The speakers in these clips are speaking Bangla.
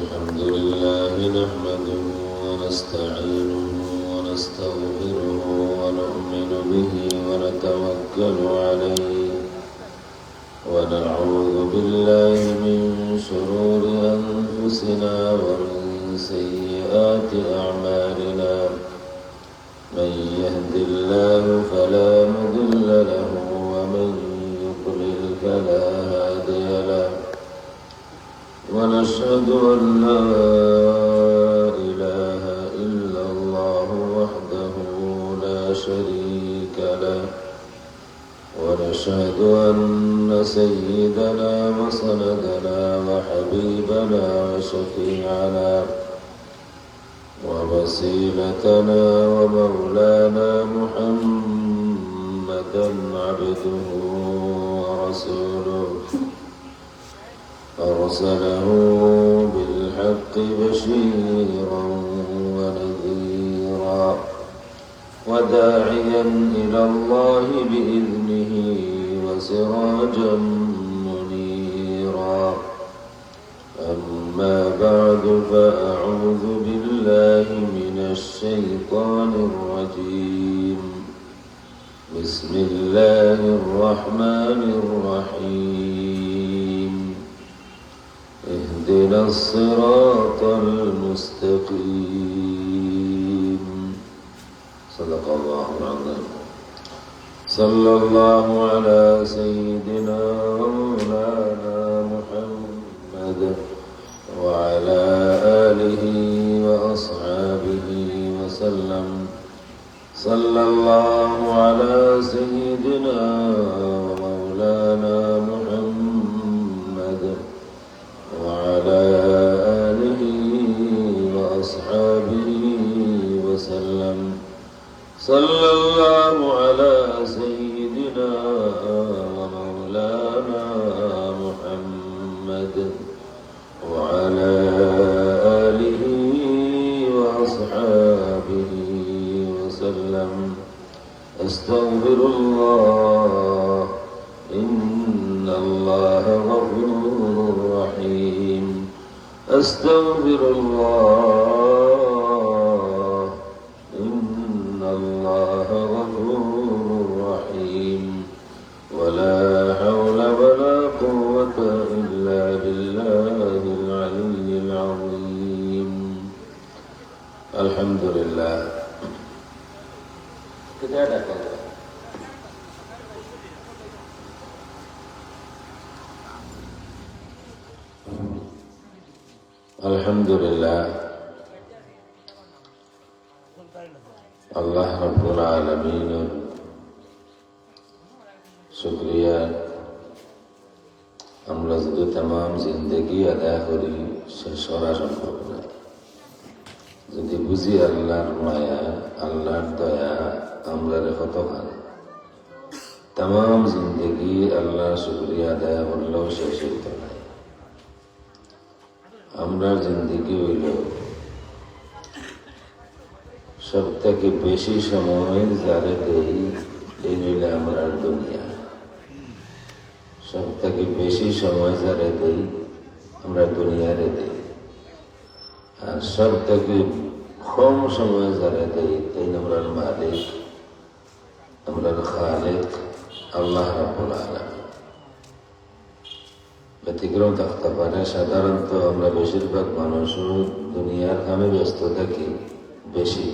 الحمد لله نحمده ونستعينه ونستغفره ونؤمن به ونتوكل عليه ونعوذ بالله من شرور أنفسنا ومن سيئات أعمالنا من يهد الله فلا مضل له ومن يضلل فلا هادي له ونشهد أن لا إله إلا الله وحده لا شريك له ونشهد أن سيدنا وسندنا وحبيبنا وشفيعنا ووسيلتنا ومولانا محمدا عبده ورسوله أرسله بالحق بشيرا ونذيرا وداعيا إلى الله بإذنه وسراجا منيرا أما بعد فأعوذ بالله من الشيطان الرجيم بسم الله الرحمن الرحيم اهدنا الصراط المستقيم صدق الله العظيم صلى الله على سيدنا ومولانا محمد وعلى آله وأصحابه وسلم صلى الله على سيدنا ومولانا محمد وعلى آله وأصحابه وسلم صلى الله على سيدنا ومولانا محمد وعلى آله وأصحابه وسلم أستغفر الله إن الله غفور رحيم أستغفر الله إن الله غفور رحيم ولا حول ولا قوة إلا بالله العلي العظيم الحمد لله আলহামদুলিল্লাহ আল্লাহ রাব্বুল আলামিনের শুকরিয়া আমরা যদি तमाम জিন্দেগি আদায় করি শেষ করা সম্ভব না। যদি বুঝি আল্লাহর মায়া আল্লাহর দয়া আমরা কতখান तमाम জিন্দেগি আল্লাহর শুকরিয়া আদায় করলেও শেষ হইতো না। আমরা জিন্দেগি হইল সব থেকে বেশি সময় যারে দেই এই হইলে আমরা দুনিয়া। সব থেকে বেশি সময় যারে দেই আমরা দুনিয়ারে দেই, আর সব থেকে কম সময় যারে দেই এই আমরা মালিক আমরা খালিক আল্লাহ রাব্বুল আলামিন। ব্যতিক্রম থাকতে পারে, সাধারণত আমরা বেশিরভাগ মানুষ দুনিয়ার কামে ব্যস্ত থাকি বেশি।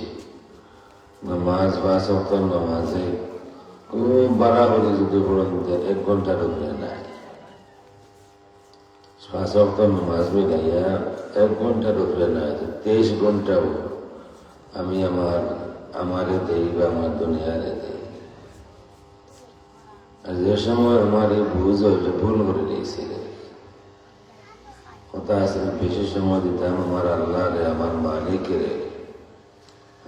নামাজ বা সপ্তাহ নামাজে খুব বাড়াবাড়ি যদি পড়েন 1 ঘন্টার উপরে নাই, 5 সপ্তাহ নামাজ মিলাইয়া 1 ঘন্টার উপরে নাই, 23 ঘন্টাও আমি আমারে দেই বা আমার দুনিয়ারে দেই। আর যে সময় আমার এই বুঝ হইলে ভুল করে দিয়েছি কথা আসলে বেশি সময় দিতাম আমার আল্লাহরে আমার মালিকেরে,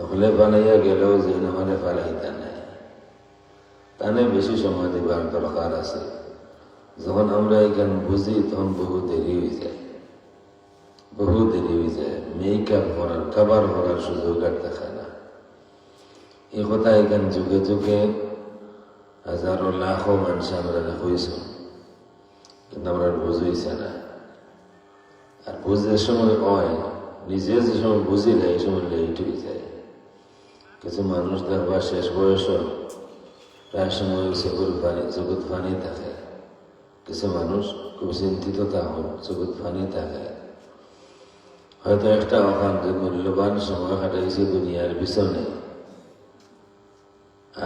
হলে বানাইয়া গেলেও যে মানে ফালাইতা নাই, তানে বেশি সময় দিবার দরকার আছে। যখন আমরা এখানে বুঝি তখন বহু দেরি হয়ে যায়, বহু দেরি হয়ে যায়। মেকআপ করার খাবার করার সুযোগ আর দেখা না। এই কথা এখানে যুগে যুগে হাজারো লাখো মানুষ আমরা হয়েছ, কিন্তু আমরা বুঝেছে না। আর বুঝের সময় হয় নিজে যে সময় বুঝি না এই সময় লেটুই যায়। কিছু মানুষ দেখবার শেষ বয়স প্রায় সময় চকুত পানি থাকে, কিছু মানুষ খুব চিন্তিত তখন চকুত পানি থাকে। হয়তো একটা ওখান যে মূল্যবান সময় কাটাইছে দুনিয়ার পিছনে,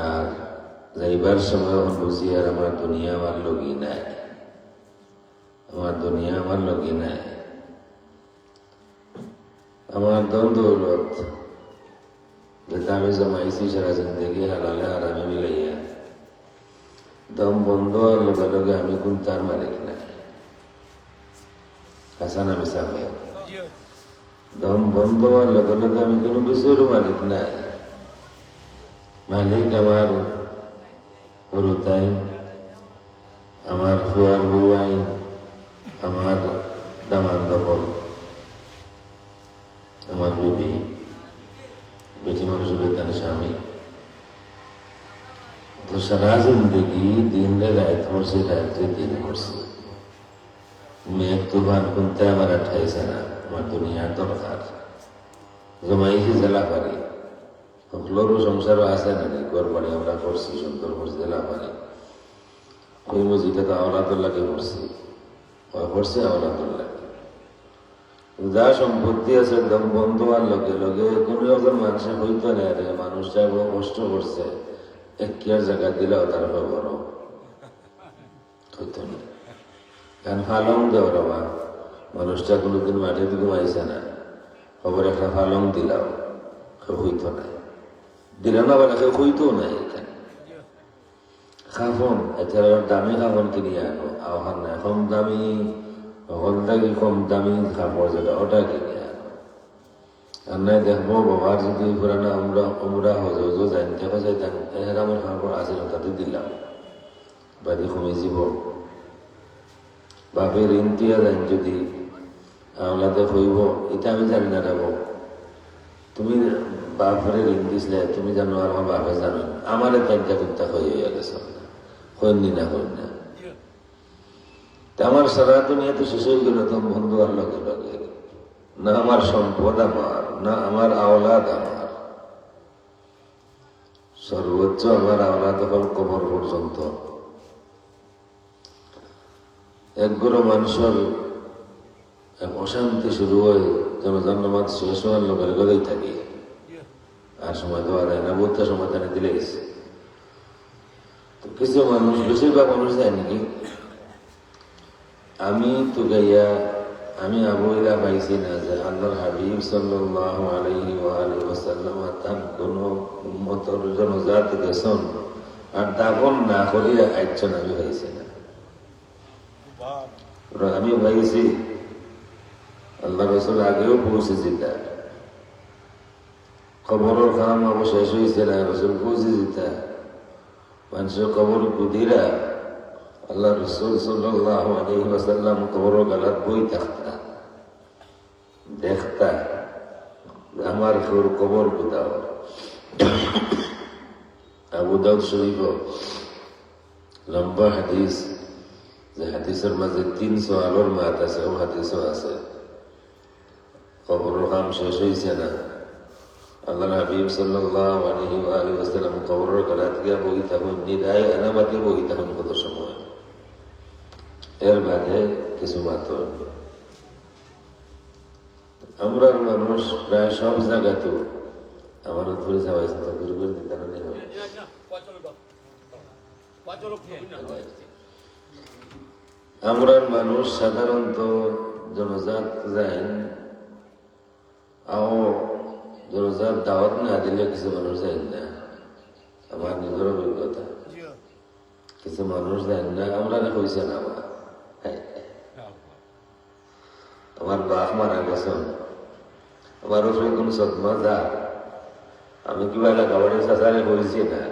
আর যাইবার সময় এখন বুঝি আর আমার দুনিয়া আমার লগি নাই, আমার দুনিয়া আমার লগি নাই। আমার দৌলত যেটা আমি জমাইছি সারা জিন্দগি হালালে হারামে মিলাইয়া দম বন্ধ হওয়ার লগে লগে আমি কোন তার মালিক নাই। হাসান আমি সামনে দম বন্ধ হওয়ার লগে লগে আমি কোনো কিছুর মালিক নাই। মালিক আমার হরুতাই, আমার ফুয়ার বুয়াই, আমার দামান দখল, আমার বিবি, বেটি মানুষের তার স্বামী। তো সারা জিন্দগি দিনে রাত করছে, রাত্রে দিন করছে। মেঘ তুফান কোনতে আমার ঠাইছে না, আমার দুনিয়ার দরকার জমাইছি জেলা পারি। সকলেরও সংসারও আছে নাকি, ঘর বাড়ি আমরা করছি, সুন্দর করছি, জেলা পারি। ওই মসজিদে তো আওলাদুল্লাহকে করছি, করছে আওলাদুল্লাহ। যা সম্পত্তি আছে দম বন্ধ হওয়ার লগে লগে কোনো একজন মানুষের হইতো না রে, মানুষটা বড় কষ্ট করছে, এক কিয়ার জায়গা দিলেও তার বড় হইতো না। কারণ ফালং দেও রবা, মানুষটা কোনোদিন মাটিতে ঘুমাইছে না, খবর একটা ফালং দিলাও কেউ হইতো না, দিলে না বলে কেউ হইতো না। এখানে খাফন এছাড়া দামি খাফন কিনে আনো, আহ্বান না কম দামি হলদাকি কম দামি কাপড় যেটা ওটা কিনে আনো। আর নাই দেখবো বাবার যদি পুরানা উমরা হজ যাই দেখা যায় এরামের কাপড় আছে তাতে দিলাম বাড়ি কমে যাব। বাপের ইন্তিয়া যাই যদি আমলাতে হইব, এটা আমি জানি না যাবো, তুমি বাপরে ঋণ দিছিলে তুমি জানো আর আমার বাপে জানো, আমার তাইটা টুকটা হইয়া গেছে, হইনি না হইন না। আমার সারা দুনিয়া তো শেষ হয়ে গেল তো বন্ধু আর লগে লগে, না আমার সম্পদ আমার, না আমার আওলাদ আমার, সর্বোচ্চ আমার আওলাদ হল কবর পর্যন্ত। একগুলো মানুষের অশান্তি শুরু হয় জনজন্মাত শেষ হওয়ার লোকের গলেই থাকি, আর সময় দেওয়া যায় না, বহুটা সময় তারা দিলে গেছে। তো কিছু মানুষ, বেশিরভাগ মানুষ যায় নাকি আমি তো গাইয়া আমি আবুইলা পাইছি না যে আল্লাহর হাবিব সাল্লাল্লাহু আলাইহি ওয়া আলিহি ওয়াসাল্লাম তার কোন উম্মতের জনজাত গেছেন আর দাফন না করিয়া আইছেন, আমি পাইছি না। আমি পাইছি আল্লাহ রাসূল আগেও পৌঁছেছি, তার কবরের কাম অবশেষ হয়েছে না, রাসূল পৌঁছে দিতা মানুষের কবর বুধিরা আল্লাহ রাসূল সাল্লাল্লাহু আলাইহি ওয়াসাল্লাম কবর গালাত বই থাকতা দেখতা আমার কবর বুদাও। আবু দাউদ শরীফ লম্বা হাদিস, যে হাদিসের মাঝে 300 আলোর মাত আছে, ও হাদিসও আছে। কবরের কাম শেষ হয়েছে না, আল্লাহ হাবিব সাল্লাল্লাহু আলাইহি ওয়া আলিহি ওয়াসাল্লাম কবরের গালাত গিয়া বই থাকুন, নিরায় আনামাতে বই থাকুন কত সময়। এর মাঝে কিছু মাত্র আমরা মানুষ প্রায় সব জায়গাতে আমার ধরে যাওয়াই দূর করে দিতে আমরা মানুষ সাধারণত জনজাত যায়, আও জনজাত দাওয়াত না দিলে কিছু মানুষ যায় না। আমার নিজের অভিজ্ঞতা, কিছু মানুষ যায় না, আমরা হয়েছে না। আমার বাপ মারা গেছেন, আমার উপরে কোন সদমা যা, আমি কিবা লাগাবাড়ির চাচারে হয়েছি না,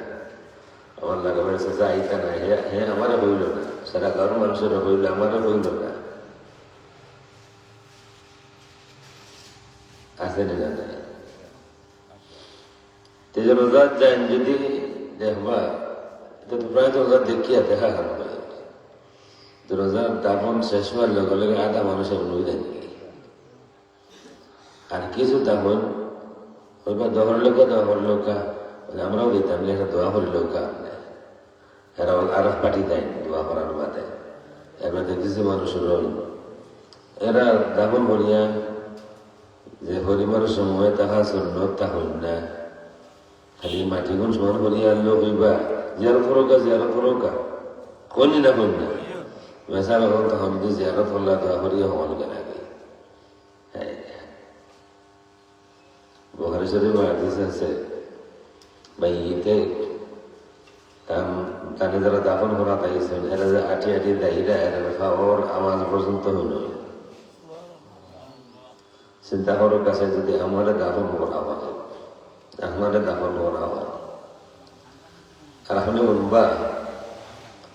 আমার লাগাবাড়ির চাচা আইতা না, হ্যাঁ আমারে হইল না, সারা গাঁর মানুষের হইল, আমারে হইল না। আছে না জানে জনজাত যান যদি দেখবা, এটা তো প্রায় জনজাত দেখিয়া দেখা হবে। জনজাত দাফন শেষ হওয়ার লগে লগে আধা মানুষের নই যায় নাকি আর কিছু তখন ওইবার দহর লোকা আমরাও দিতাম যে একটা দোয়া করি লোকা এরা আরো পাঠি দেয় দোয়া করার বাদে। এবার দেখতেছি মানুষের এরা দাফন করিয়া যে পরিমাণ সময় তাহা সুন্নত তা হইল না, খালি মাটি গুণ সমান করিয়া আনলো হইবা জিয়ারত ফরকা কলি না করি না মেসার এখন তখন যদি জিয়ারত করলা দোয়া করিয়া হল কেন আগে। বুখারী শরীফ হাদিস আছে মাইয়িতে তাকে যারা দাফন করা তাইছেন এরা যে আটি দাহিরা এরা খাওয়ার আওয়াজ পর্যন্ত হইল। চিন্তা করার কাছে যদি আমাদের দাফন করা হয় আর আপনি শুনবা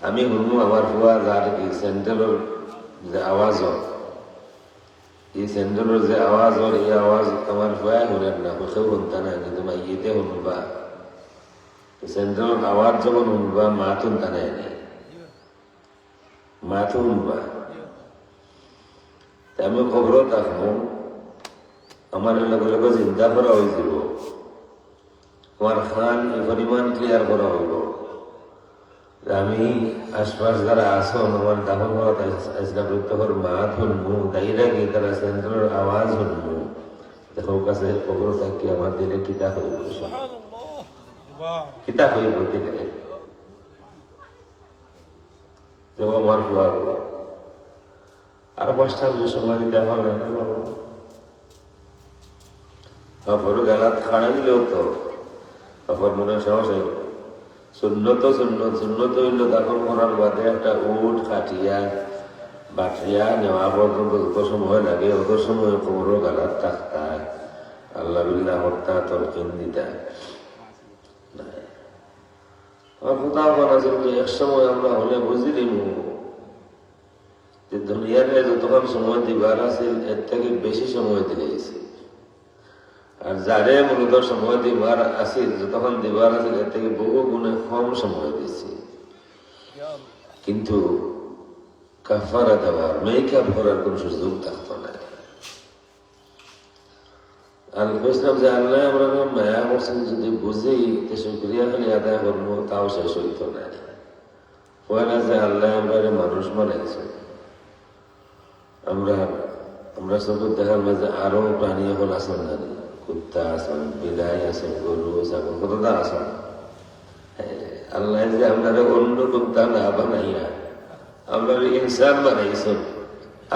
আমি শুনবো আমার ফুয়া যার এই সেন্ট্রেলের যে আওয়াজ এই সেন্ট্রেলের যে আওয়াজ এই আওয়াজ আমার ফুয়া শুনেন না কেউ শুনতা না, কিন্তু মাইয়েতে শুনবা সেন্ট্রেলের আওয়াজ যখন শুনবা মা শুনতা নাই মা তো শুনবা। আমি খবর থাকবো আমার লগে লগে চিন্তা করা হয়েছিল, আমার খান এই পরিমাণ ক্লিয়ার করা হইল আমি আশপাশ যারা আসন আমার দাফন করা তখন মা শুনবো দায়ীরা গিয়ে তারা সেন্ট্রেলের আওয়াজ শুনবো দেখো কাছে খবর থাকি আমার দিলে কিতা হইব দিলে আমার ফুয়া আর 5টা সময় দিতে হবে বড় গালাত খাড়া দিলেও তো তারপর মনে সাহস হইল সুন্নত হইল দাফন করার বাদে একটা উঠ কাটিয়া বাটিয়া নেওয়া পর্যন্ত যত সময় লাগে অত সময় খবর গালাত থাকতা আল্লাহ বিল্লাহ হত্যা তরকিন দিতা। আমার কোথাও বলা ছিল যে এক সময় আমরা হলে বুঝিলিম যে দুনিয়ার যতক্ষণ সময় দিবার আছে এর থেকে বেশি সময় দিয়েছি, আর যারে মূলত সময় দিবার আসিল যতক্ষণ দিবার আসিল এর থেকে বহু গুণে কম সময় দিয়েছি, কিন্তু কাফারা দেওয়ার মেকআপ করার কোন সুযোগ থাকতো না। আর বুঝলাম যে আল্লাহ আমরা মায়া করছেন যদি বুঝি শুক্রিয়া খালি আদায় করবো তাও শেষ হইত না। পয়লা যে আল্লাহ আমরা মানুষ বানাইছে, আমরা সব দেখার মাঝে আরো প্রাণী এখন আসেন না, কুত্তা আসেন, বিলাই আসেন, গরু ছাগল কতটা আসেন। আল্লাহ যে আমরা অন্য কুত্তা না বানাইয়া আমরা ইনসান বানাইছেন,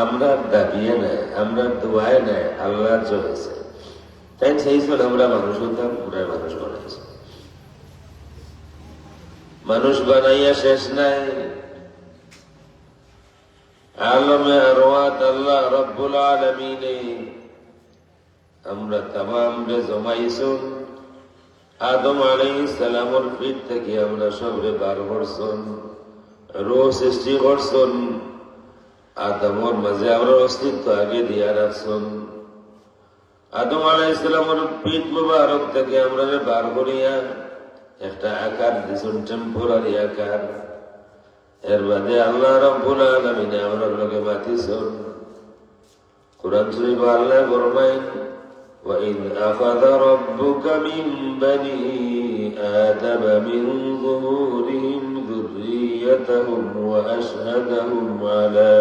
আমরা দাবিয়ে নাই, আমরা দোয়ায় নাই, আল্লাহ চলেছে তাই সেই ছিল আমরা মানুষ হতাম, আমরা মানুষ বানাইছি। মানুষ বানাইয়া শেষ নাই, আলমে আরওয়াত আল্লাহ রব্বুল আলামিনে আমরা তামাম রে জমাইছুন। আদম আলাইহিস সালামের পেট থেকে আমরা সবরে বার করছুন, রূহ সৃষ্টি করছুন, আদমের মাঝে আমরা অস্তিত্ব আগে দিয়া রাখছুন। আদম আলাইহিস সালামের পেট মুবারক থেকে আমরা বার করিয়া একটা আকার দিছুন, টেম্পোরারি আকার। এর বাদে আল্লাহ রাব্বুল আলামিন আমরা লগে মাতিছুন। কুরআন শরীফ আল্লাহ ফরমায় وَإِذْ أَخَذَ رَبُّكَ مِنْ بَنِي آدَمَ مِنْ ظُهُورِهِمْ ذُرِّيَّتَهُمْ وَأَشْهَدَهُمْ عَلَى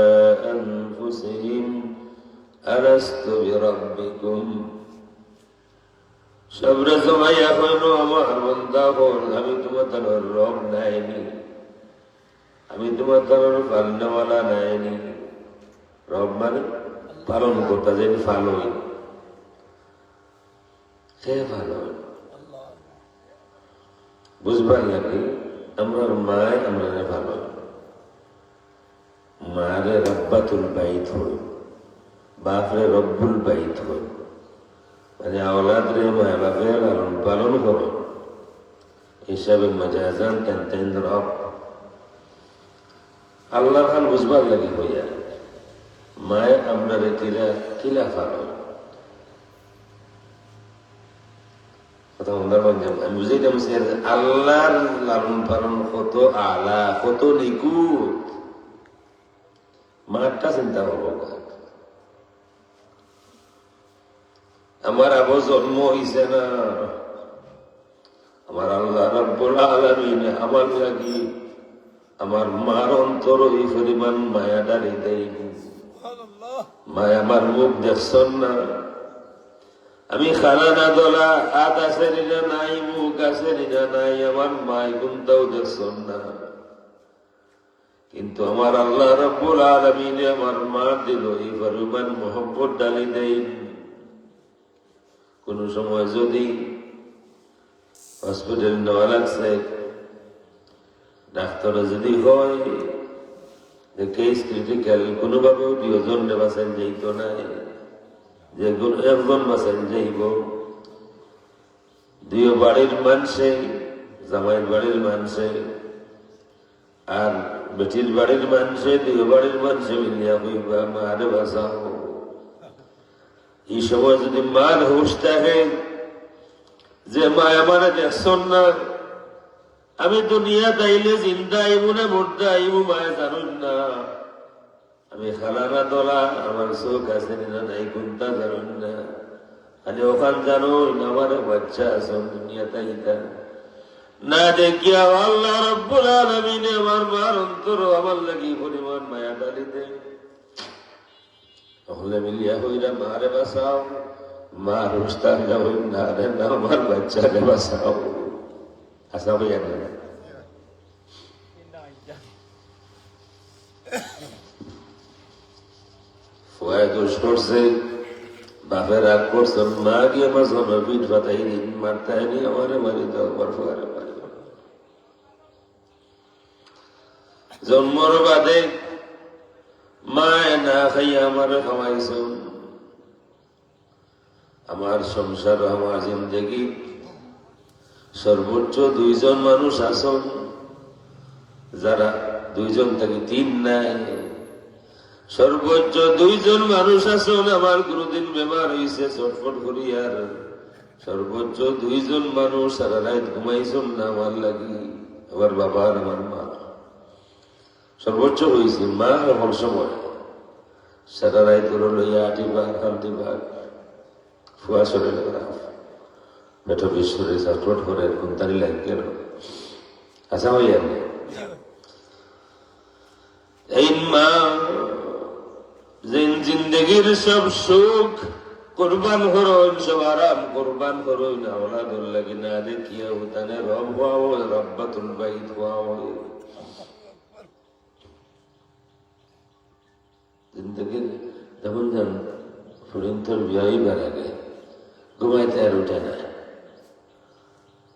أَنفُسِهِمْ أَلَسْتُ بِرَبِّكُمْ সবরে জমাইয়া কইল আমার বান্দা হল আমি তোমাদের রব নাইনি, আমি তোমাদের পালনেওয়ালা নাইনি। রব মানে পালন করতে যেন ফালোই সে ভালো বুঝবার লাগে। আমরা মায় আমরা ভালো মারে রব্বাতুল বাইত হই, বাপরে রব্বুল বাইত হই, মানে আওলাদ রে মায় বাপে লালন পালন করো হিসাবে মজাজান তেন রব আল্লাহ খান বুঝবার লাগে হইয়া মায় আমরা রে কিলা ফালো আমি বুঝাইতাম আল্লাহর লালন পালন কত আলা কত নিকুত, মাঠটা চিন্তা করবো। আমার আবু জন্ম হইছে না, আমার আল্লাহ রাব্বুল আলামিন আমার লাগি আমার মার অন্তর এই পরিমাণ মায়া ডালি দেয়। মায়া আমার মুখ দেখছন না, আমি খানা না দলা হাত আছে না নাই, মুখ আছে না নাই, আমার মায় কোনটাও দেখছন না। কিন্তু আমার আল্লাহ রাব্বুল আলামিন আমার মা দিল এই পরিমাণ মোহব্বত ডালি দেয়। কোন সময় যদি হসপিটাল নেওয়া লাগছে, ডাক্তার যদি হয় যে কেস ক্রিটিক্যাল, কোনোভাবেও 2 জন বাঁচান যাইত না, যে একজন বাঁচান যাইব। 2 বাড়ির মানুষে, জামাইয়ের বাড়ির মানুষে আর বেটির বাড়ির মানুষে, 2 বাড়ির মানুষে মিলিয়া হইবা মারে বাঁচাও। এই সময় যদি মার হুঁশ থাকে যে মা আমার দেখছন না, আমি দুনিয়া তাইলে জিন্দা আইব না মুর্দা আইব মায়া জানুন না, আমি খালানা দলা আমার চোখ আছে না নাই কোনটা জানুন না, খালি ওখান জানুন আমার বাচ্চা আসন দুনিয়া তাইতা না দেখিয়া আল্লাহ রাব্বুল আলামিন আমার মার অন্তর আমার লাগি পরিমাণ মায়া ডালি দেয়। তাহলে মিলিয়া হইরা মারে বাঁচাও, মার হুস্তার যাবেন না রে না, আমার বাচ্চারে বাঁচাও। আসা হইয়া না ফুয়ায় দোষ করছে, বাপের রাগ করছেন, মা গিয়ে আমার জন্য পিঠ পাতাই দিন, মারতাইনি আমারে মারি দাও, আমার ফুয়ারে মারি। জন্মর বাদে মায় না খাইয়া আমারে খাওয়াইছেন। আমার সংসার, আমার জিন্দগি সর্বোচ্চ 2 জন মানুষ আসন, যারা 2 জন থেকে 3 নাই, সর্বোচ্চ 2 জন মানুষ আসন আমার কোনদিন বেমার হয়েছে চটফট করি, আর সর্বোচ্চ 2 জন মানুষ সারা রাত ঘুমাইছেন না আমার লাগি, আমার বাবা আর আমার মা। সর্বোচ্চ হয়েছে মা এমন সময় সারা রাত করে লইয়া 8 বার 8 বার ফুয়া শরীর বেটা বিশ্বরে চটফট করে কোনতারি লাগ গেল। আচ্ছা ভাইয়া এই মা জিন্দগির সব সুখ কোরবান করুন, সব আরাম কোরবান করুন, আওলাদুল লাগি না দেখিয়া উতানে রব হওয়া হয়, রব্বাতুল বাইত হওয়া হয়। জিন্দগির যেমন যেন ফুরিন্তর বিয়াই বার আগে ঘুমাইতে আর উঠে না,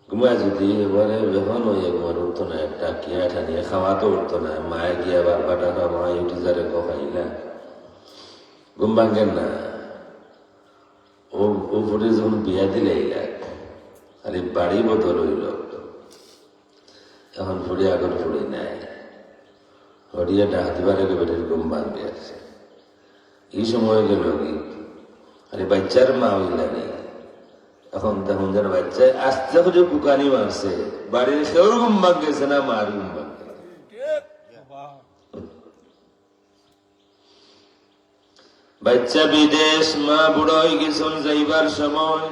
ঘুমায় যদি এবারে যখন হয়ে ঘুমার উঠতো না, একটা কিয়াটা নিয়ে খাওয়া তো উঠতো না, মায়ে গিয়ে আবার বাটাটা মায় উঠি যারে খাইলা ঘুম ভাঙেন না। ও ফুটে যখন বিয়া দিলে খালি বাড়ি বদল হইল, এখন ফুড়ে আগর ফুড়ে নেয়, হরিয়া ডাক দিবার আগে বেটের ঘুম ভাঙবে আছে। এই সময় গেল কি আরে বাচ্চার মা হইলা নেই, এখন তখন যেন বাচ্চায় আস্তে করে বুকানি মারছে, বাড়ির সেওর ঘুম ভাঙতেছে না, মার ঘুম ভাঙতে। বাচ্চা বিদেশ, মা বুড়ো হয়ে গেছেন, যাইবার সময়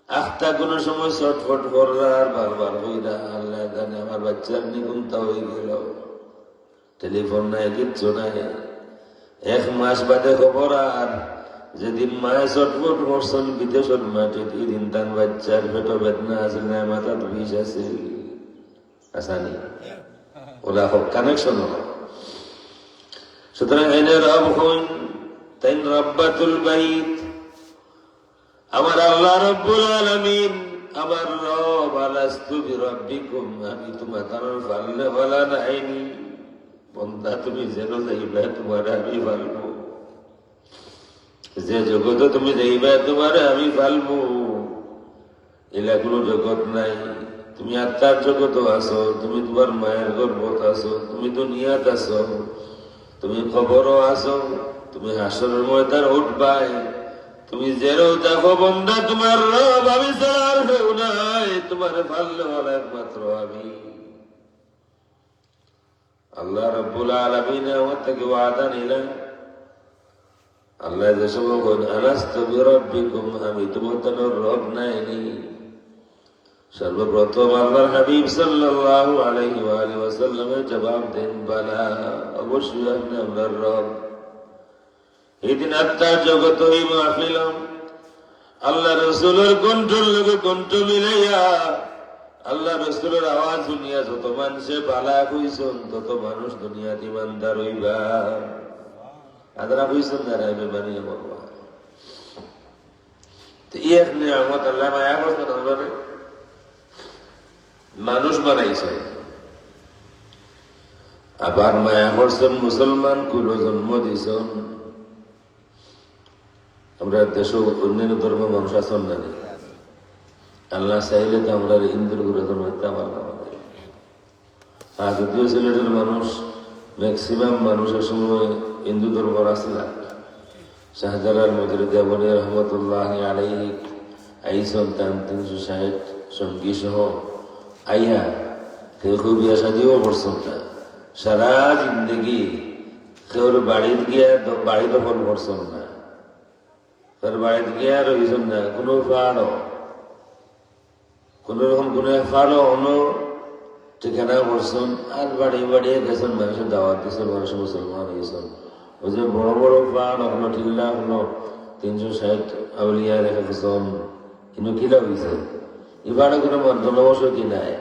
আখটা কোন সময় ছটফট করলার বারবার হইরা, আল্লাহ জানে আমার বাচ্চার নিগুনতা হয়ে গেল, টেলিফোন নাই কিচ্ছু নাই। 1 মাস বাদে খবর, আর যেদিন মায়ে ছটফট করছেন বিদেশের মাটি, দিন তান বাচ্চার পেট বেদনা আছে না, মাথা বিষ আছে, আসানি ওরা হোক কানেকশন হয়। সুতরাং এনে রব হইন, তাই রব্বাতুল বাইত আমার আল্লাহ রাব্বুল আলামিন, আমার রব। আলাস্তু বিরাব্বিকুম, আমি তোমার কারণ ফাললে বলা নাইনি, বন্ধা তুমি যেন যাইবা তোমার আমি ফালবো, যে জগতে তুমি যাইবা তোমার আমি ফালবো, এলা কোনো জগৎ নাই। তুমি আত্মার জগত আছো, তুমি তোমার মায়ের গর্ভত আছো, তুমি দুনিয়াত আছো, তুমি খবরও আছো, তুমি হাসরের ময়দান উঠবাই, তুমি যেরও দেখো বন্ধা তোমার রব আমি ছাড়া আর কেউ নাই, তোমার ভাল্লে বলা একমাত্র আমি। আল্লাহ রাব্বুল আলামিন আমার থেকে ওয়াদা নিলেন, আল্লাহ যে সময় কোন আলাস্তু বিরাব্বিকুম, আমি তোমাদের রব নাইনি। সর্বপ্রথম আল্লাহর হাবিব সাল্লাল্লাহু আলাইহি ওয়াসাল্লামের জবাব দেন, বালা, অবশ্যই আপনি আপনার রব। এদিন আত্মার জগৎ এই মাহফিলম আল্লাহ রসুলের কণ্ঠর লোকে কণ্ঠ মিলাইয়া আল্লাহ রসুলের আওয়াজ শুনিয়া যত মানুষে বালা কইছেন তত মানুষ দুনিয়াতে ইমানদার হইবা। আদরা কইছেন না রাইবে বানিয়ে বলবা। তো এক নিয়ামত আল্লাহ মায়া করছেন, আমরা মানুষ বানাইছে, আবার মায়া করছেন মুসলমান কুলো জন্ম দিয়েছেন। আমরা দেশ অন্যান্য ধর্ম মানুষ আছেন না, আল্লাহ চাইলে তো আমরা হিন্দুর ঘুরে ধর্ম আমার আমাদের। আর যদিও সিলেটের মানুষ ম্যাক্সিমাম মানুষের সময় হিন্দু ধর্ম আছে না। শাহজালাল মজুরি দেবনী রহমতুল্লাহ আলাইহি আইসন তান 360 সঙ্গী সহ আইয়া কেউ কেউ বিয়া শাদিও করছেন না। সারা জিন্দগি কেউর বাড়িতে গিয়া বাড়ি দখল করছেন না, তার বাড়িতে গিয়া রয়েছেন না। কোনো ফাড়ও কোন রকম কোন ফাড়ও অন্য ঠিকানা করছেন, আর বাড়ি বাড়িয়ে গেছেন, মানুষের দাওয়াত দিয়েছেন, মানুষ মুসলমান হয়েছেন। ওই যে বড় বড় ফাড় হলো টিল্লা হলো 360 আউলিয়া রেখে গেছেন, কিন্তু কিলা হয়েছে এবারে কোনো জনবস কি নাই।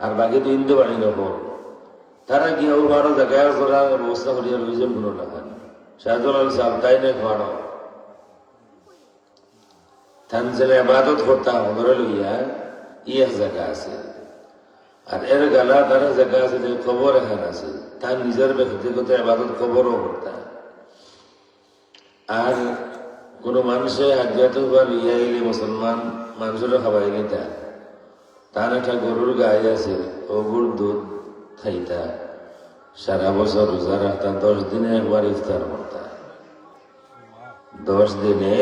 আর বাকি তো হিন্দু বাড়ি নকল, তারা কি ও বারো জায়গায় করার ব্যবস্থা করিয়া রয়েছেন কোনো টাকা। শাহজালাল সাহেব তাই না ফাড়ো থান ছেলে আবাদত করতাম ধরে লইয়া এক জায়গা আছে, আর এর গালা তারা জায়গা আছে যে কবর এখানে আছে, তার নিজের ব্যক্তিগত আবাদত কবরও করতাম। আর কোন মানুষে হাজিয়াত লইয়া এলে মুসলমান মানুষেরও খাওয়াইলে তার একটা গরুর গায়ে আছে, ওগুর দুধ খাইতা, সারা বছর রোজা রাখতাম, 10 দিনে একবার ইফতার করতাম, 10 দিনে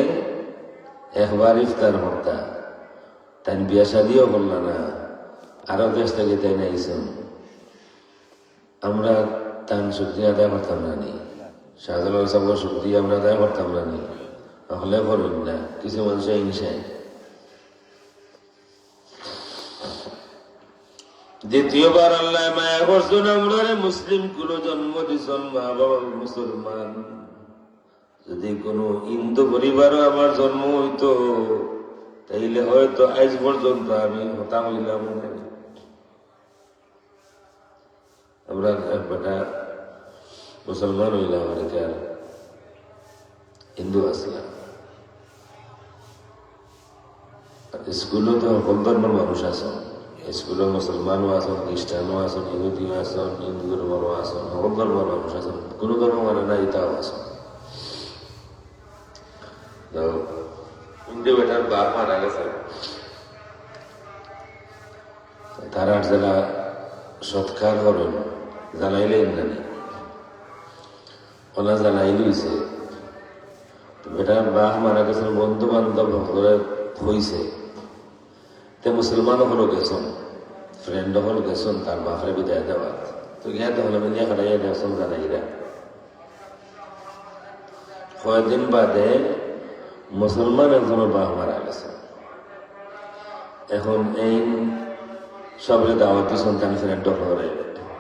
একবার ইফতার করতাম। তাই বিয়া শাদিও করল না, আরো দেশ থেকে তাই নাইছেন। আমরা তান শক্তি আদায় করতাম না নি, শাহজালাল সাহেব শক্তি আমরা আদায় করতাম না নি, হলে করুন না কিছু মানুষের হিংসায়। দ্বিতীয়বার আল্লাহ মায়া করছেন আমরা মুসলিম কুলো জন্ম দিছেন, মা বাবা মুসলমান। যদি কোনো হিন্দু পরিবারও আমার জন্ম হইতো তাইলে হয়তো আজ পর্যন্ত আমি হতাম হইলাম। আমরা বেটা মুসলমান হইলাম, আর হিন্দু আসলাম। স্কুলে তো সকল ধর্মের মানুষ আছেন, স্কুলে মুসলমানও আছেন, খ্রিস্টানও আছেন, ইহুদিও আছেন, হিন্দু ধর্মেরও আছেন, সকল ধর্মের মানুষ আছেন, কোনো ধর্ম মানে না এটাও আছেন। হিন্দু বেটার বাপ মারা গেছে, তারা যারা সৎকার করেন জানাইলেন জানি ওনা জানাইলইছে। বেটার বাপ মারা গেছে, বন্ধু বান্ধব সকলে হইছে, তে মুসলমান হলো গেছেন, ফ্রেন্ড হল গেছেন তার বাপরে বিদায় দেওয়া। তো গিয়া তো হলে মিলিয়া খাটাইয়া গেছেন জানাইরা। কয়েকদিন বাদে মুসলমান একজনের বাপ মারা গেছে। এখন এই সবরে দাওয়াতি সন্তান ফ্রেন্ড করে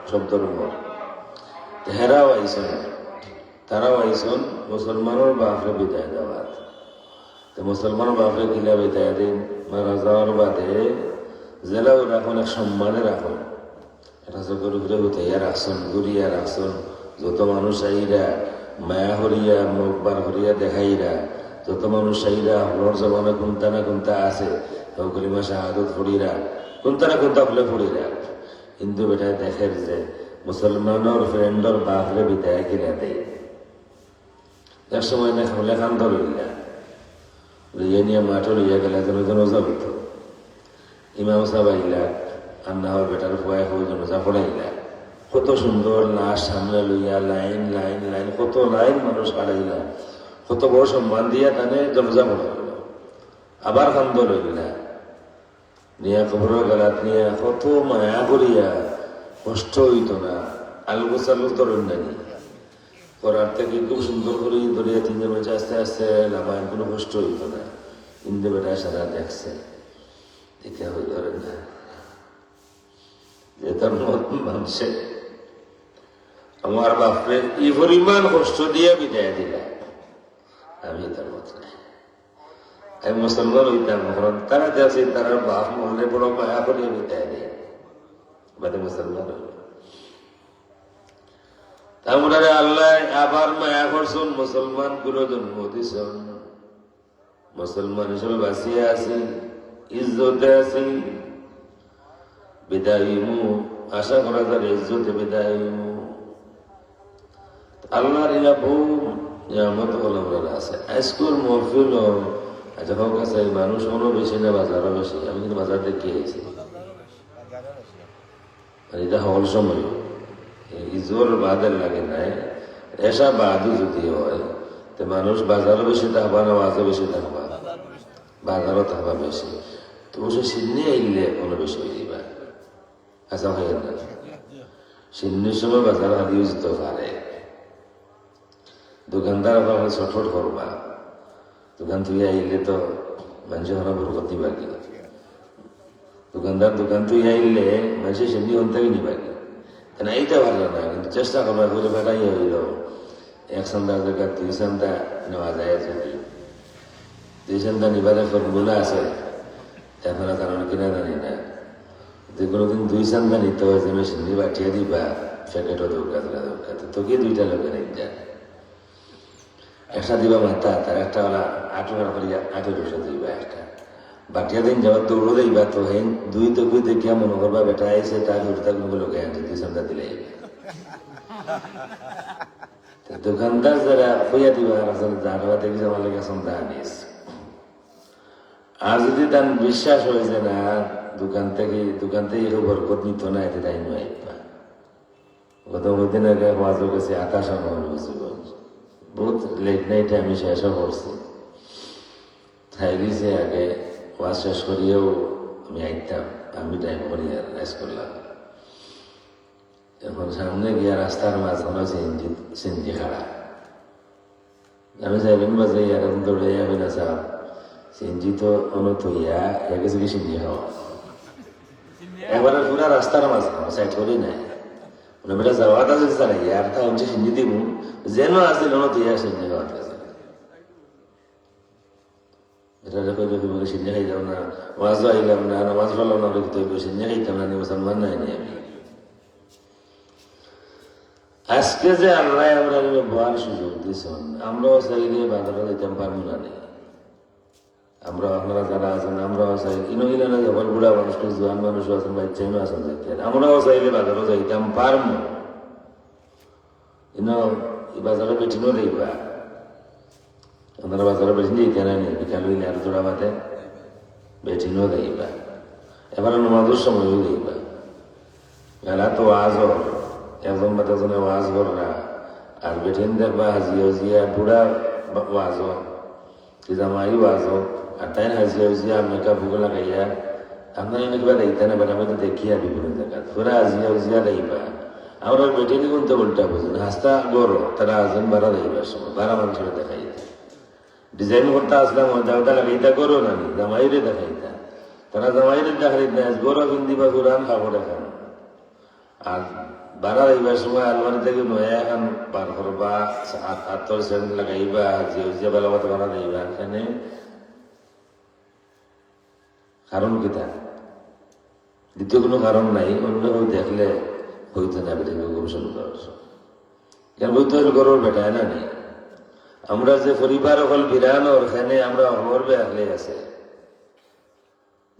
সব ধর্ম, হেরাও আইসন, তারাও আইসন মুসলমানের বাপরে বিদায় দেওয়া। তো মুসলমান বাপরে গিলা বিদায় দিন, মারা যাওয়ার বাদে জেলাও রাখুন, এক সম্মানে রাখুন, এটা চোখের উপরে উঠাইয়া রাখছেন, ঘুরিয়া রাখছেন। যত মানুষ আইরা মায়া হরিয়া মুখ বার হরিয়া দেখাইরা, যত মানুষ আইরা হলর জমানে কোনটা না কোনটা আছে, কলিমা শাহাদত ফড়িরা, কোনটা না কোনটা হলে ফড়িরা। কিন্তু বেটা দেখে যে মুসলমানের ফ্রেন্ডর বাপরে বিদায় কিনা দেয়। এক সময় না হলে কান্দ লইলা লইয়া নিয়ে মাঠে লইয়া গেলে যেন যাবিত ইমাম সাহেব আইলা, আর না হয় বেটার ভয় হয়ে যেন যা পড়াইলা। কত সুন্দর লাশ সামনে লইয়া লাইন লাইন লাইন, কত লাইন মানুষ কাটাইলা, কত বড় সম্মান দিয়া তানে জনজা পড়াইল। আবার কান্দ লইলা নিয়া খবর গেলাত নিয়ে কত মায়া করিয়া, কষ্ট হইত না, আলু চালু তরুণ নানি করার থেকে খুব সুন্দর করে ধরিয়া তিনজন বেটা আস্তে আস্তে নামায়, কোনো কষ্ট হইত না। তিনটে বেটা সারা দেখছে, দেখে হয়ে ধরে না যে তার মত মানছে আমার বাপরে এই পরিমাণ কষ্ট দিয়ে বিদায় দিলা, আমি তার মত নাই। আমি মুসলমান হইতাম, কারণ তারা যাচ্ছে তারা বাপ মহলে বড় মায়া করিয়া বিদায় দেয়, মানে মুসলমান হইল। তারপরে আল্লাহ আবার মায়া করছেন, মুসলমান গুলো জন্ম দিছেন, মুসলমান হিসেবে বাঁচিয়ে আছি, ইজ্জতে আছি, বিদায় হইমু, আশা করা যায় ইজ্জতে বিদায় হইমু। আল্লাহর ইলা বহু নিয়ামত আমরা আছে। আজকের মহফিল আচ্ছা হোক আছে, মানুষ হলো বেশি না বাজারও বেশি? আমি কিন্তু বাজার দেখে গেছি, এটা হল সময় ইজোর বাদের লাগে নাই, এসা বাদও যদি হয় তো মানুষ বাজারও বেশি থাকবা না ওয়াজও বেশি থাকবা, বাজারও থাকবা বেশি। তো সে সিন্নি আইলে কোনো বেশি হয়ে যাবা। আচ্ছা হয় না, সিন্নির সময় বাজার হারিয়ে যেতে পারে, দোকানদার আপনার ছটফট করবা, দোকান তুই আইলে তো মানুষের হরা বরকত দিবা কি, দোকানদার দোকান তুই আইলে মানুষের সিন্নি হন থেকে নিবা কি, না এইটা ভালো না। কিন্তু চেষ্টা করবা করে বেটাই হইল এক সন্ধ্যার জায়গা দুই সন্ধ্যা নেওয়া যায়, যদি দুই সন্ধ্যা নিবারের ফর্মুলা আছে এখন কারণ কিনা জানি না, যে কোনোদিন দুই সন্ধ্যা নিতে হয় যেন সিন্নি বাটিয়ে দিবা, প্যাকেটও দৌকা তোলা দৌকা, তোকে দুইটা লোকের যায় একটা দিবা মাথা, তার একটা ওলা আটু করিয়া আটু রসে দিবা, একটা বাটিয়া দিন যাবার দৌড়ো দিবা, তো হেন দুই তো কুই দেখিয়া মনে করবা বেটা আইসে তার উঠতা কোনো লোকে আনছে দুই সন্ধ্যা দিলে। দোকানদার যারা হইয়া দিবা জানবা দেখি আমার লেগে সন্ধ্যা আনিস, আর যদি তার বিশ্বাস হয়েছে না দোকান থেকে বরকত নিত না, এতে তাই নয়। গত কদিন আগে ওয়াজও গেছে আকাশ মুন্সিগঞ্জ, বহুত লেট নাইটে আমি শেষও করছি, খাই দিয়েছে আগে ওয়াজ শেষ করিয়েও আমি আইতাম, আমি টাইম করি আর রেস করলাম। এখন সামনে গিয়া রাস্তার মাঝখানে সিনজি খাড়া, আমি যাইবেন বাজে এখন দৌড়ে যাবে না সাহ, সিনজি তো অনত হইয়া হয়ে গেছে কি সিনজি খাওয়া, একবারে পুরা রাস্তার মাঝখানে সাইড করি নাই, মানে বেটা যাওয়াটা যদি চালাই আর তা হচ্ছে সিনজি দিব যেন আসলে অনত হইয়া সিনজি খাওয়া গেছে। এটা কইবে তোমাকে সিনজি খাইতাম না, ওয়াজও আইলাম না, নামাজ পড়লাম না, সিনজি খাইতাম না, মুসলমান নাই নি আমি। আজকে যে আল্লাহ আমরা বয়ার সুযোগ দিয়েছেন, আমরাও চাইলে বাজারে যেতাম পারবো না, আমরা আপনারা যারা আছেন আমরাও চাই, ইনহিলা না যখন বুড়া মানুষ জোয়ান মানুষও আছেন, বাচ্চাইনও আছেন, যাইতেন আমরাও চাইলে বাজারও যাইতাম পারবো, এই বাজারে বেঠিনও দেখবা, আপনারা বাজারে বেঠিন দিতে না নেই, বিকাল হইলে আর জোড়া বাদে বেঠিনও দেখবা, এবার নমাজের সময়ও দেখবা, মেলা তো আজও একজন বা তেজনে ওয়াজ কররা, আর বেঠিন দেখবা হাজিয়া হাজিয়া বুড়া ওয়াজও জামাই ওয়াজও, আর তাই হাজিয়া হাজিয়া মেকআপ ভুগ লাগাইয়া আপনার এনে কিবা দেখতে না, বাট আমি তো দেখিয়া বিভিন্ন জায়গা পুরা হাজিয়া হাজিয়া দেখবা। আমরা বেঠিনি কিন্তু উল্টা বুঝুন, হাস্তা গরো তারা আজন বাড়া দেখবার সময় বারা মানুষের দেখাইতা, ডিজাইন করতে আসলাম দেওতা লাগাইতা গরো নানি জামাইরে দেখাইতা, তারা জামাইরে দেখাইতা গরো বিন্দি বা গুরান খাবো দেখান, আর বারা এইবার সময় আলমারি থেকে নয়া এখন বার করবা, আত্মর সেন্ট লাগাইবা, যে বেলা মতো বানা দেইবা, এখানে কারণ কি তা দ্বিতীয় কোনো কারণ নাই, অন্য কেউ দেখলে হইতো না বেটাকে গবেষণা করার কেন বইতে হইল গরুর বেটায় না নেই। আমরা যে পরিবার হল বিরানোর এখানে আমরা অমর বেহলে আছে,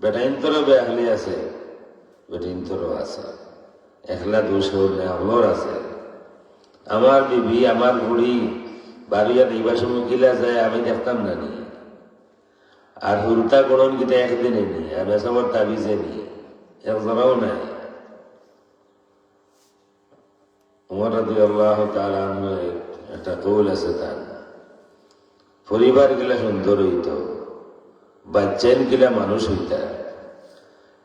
বেটাইন্তরও বেহলে আছে, বেটিন্তরও আছে, একলা দোষ হলে আমর আছে। আমার বিবি আমার বুড়ি বাড়িয়া দিবার সময় গিলা যায় আমি দেখতাম না নি, আর হুরতা গড়ন গীতা একদিনে নি, আর বেসাবার তাবিজে নি, একজনাও নাই। উমর রাদিয়াল্লাহু তাআলা আনহু একটা কৌল আছে তার, পরিবার গিলা সুন্দর হইত, বাচ্চাইন গিলা মানুষ হইতা।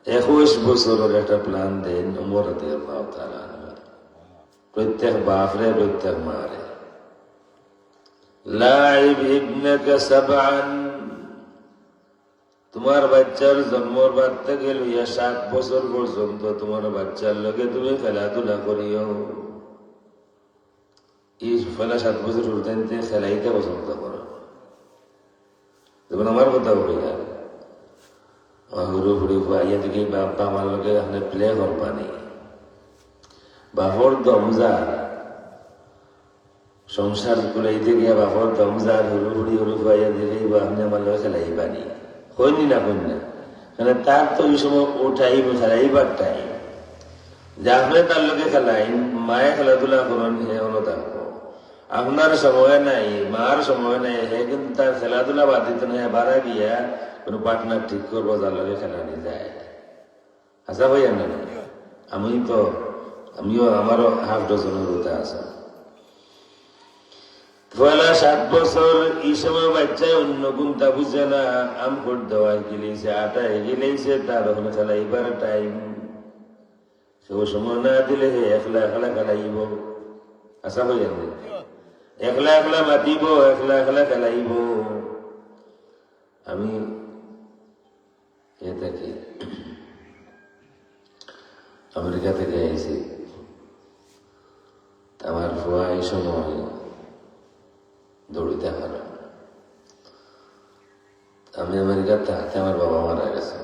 21 বছরের একটা প্ল্যান দেন উমর রাদিয়াল্লাহু তাআলা আনহু, প্রত্যেক বাপরে প্রত্যেক মারে লাইব ইবনাকা সাবআন, তোমার বাচ্চার জন্মর বাদ থেকে লইয়া 7 বছর পর্যন্ত তোমার বাচ্চার লগে তুমি খেলাধুলা করিও। এই ফেলা 7 বছর পর্যন্ত খেলাইতে পছন্দ করো। যেমন আমার কথা বলি না, হুড়ু হুড়ি ইয়ে দিকে বাপ্পা আমার লগে আপনি প্লে করবানি, বাপর দমজার সংসার কুলাইতে গিয়া বাপর দমজার হুড়ু ফুয়াইয়া দিকে আপনি আমার লগে খেলাইবানি, কইনি না কই না, মানে তার তো ওই সময় ও টাইম খেলাইবার টাইম, যে আপনি তার লগে খেলাই মায়ে খেলাধুলা করেন হে হলো থাকবো, আপনার সময় নাই, মার সময় নাই, হে কিন্তু তার খেলাধুলা বাদ দিতে না, বাড়া গিয়া কোনো পার্টনার ঠিক করবো যার লগে খেলা নিয়ে যায়। আচ্ছা ভাইয়া না, আমিও আমারও হাফ ডজনের হতে আসা। পয়লা 7 বছর এই সময় বাচ্চায় অন্য গুণটা বুঝে না, আমফোট দেওয়ায় গেলেছে, আটায় গেলেছে, তার ওখানে খেলাইবার টাইম, সে সময় না দিলে হে একলা একলা খেলাইব। আশা ভাইয়া না, একলা একলা মাতিব, একলা একলা খেলাইব। আমি থেকে আমেরিকা থেকে আইছি, আমার ফুয়া এই সময় দৌড়িতে পারে। আমি আমেরিকার থাকতে আমার বাবা মারা গেছে,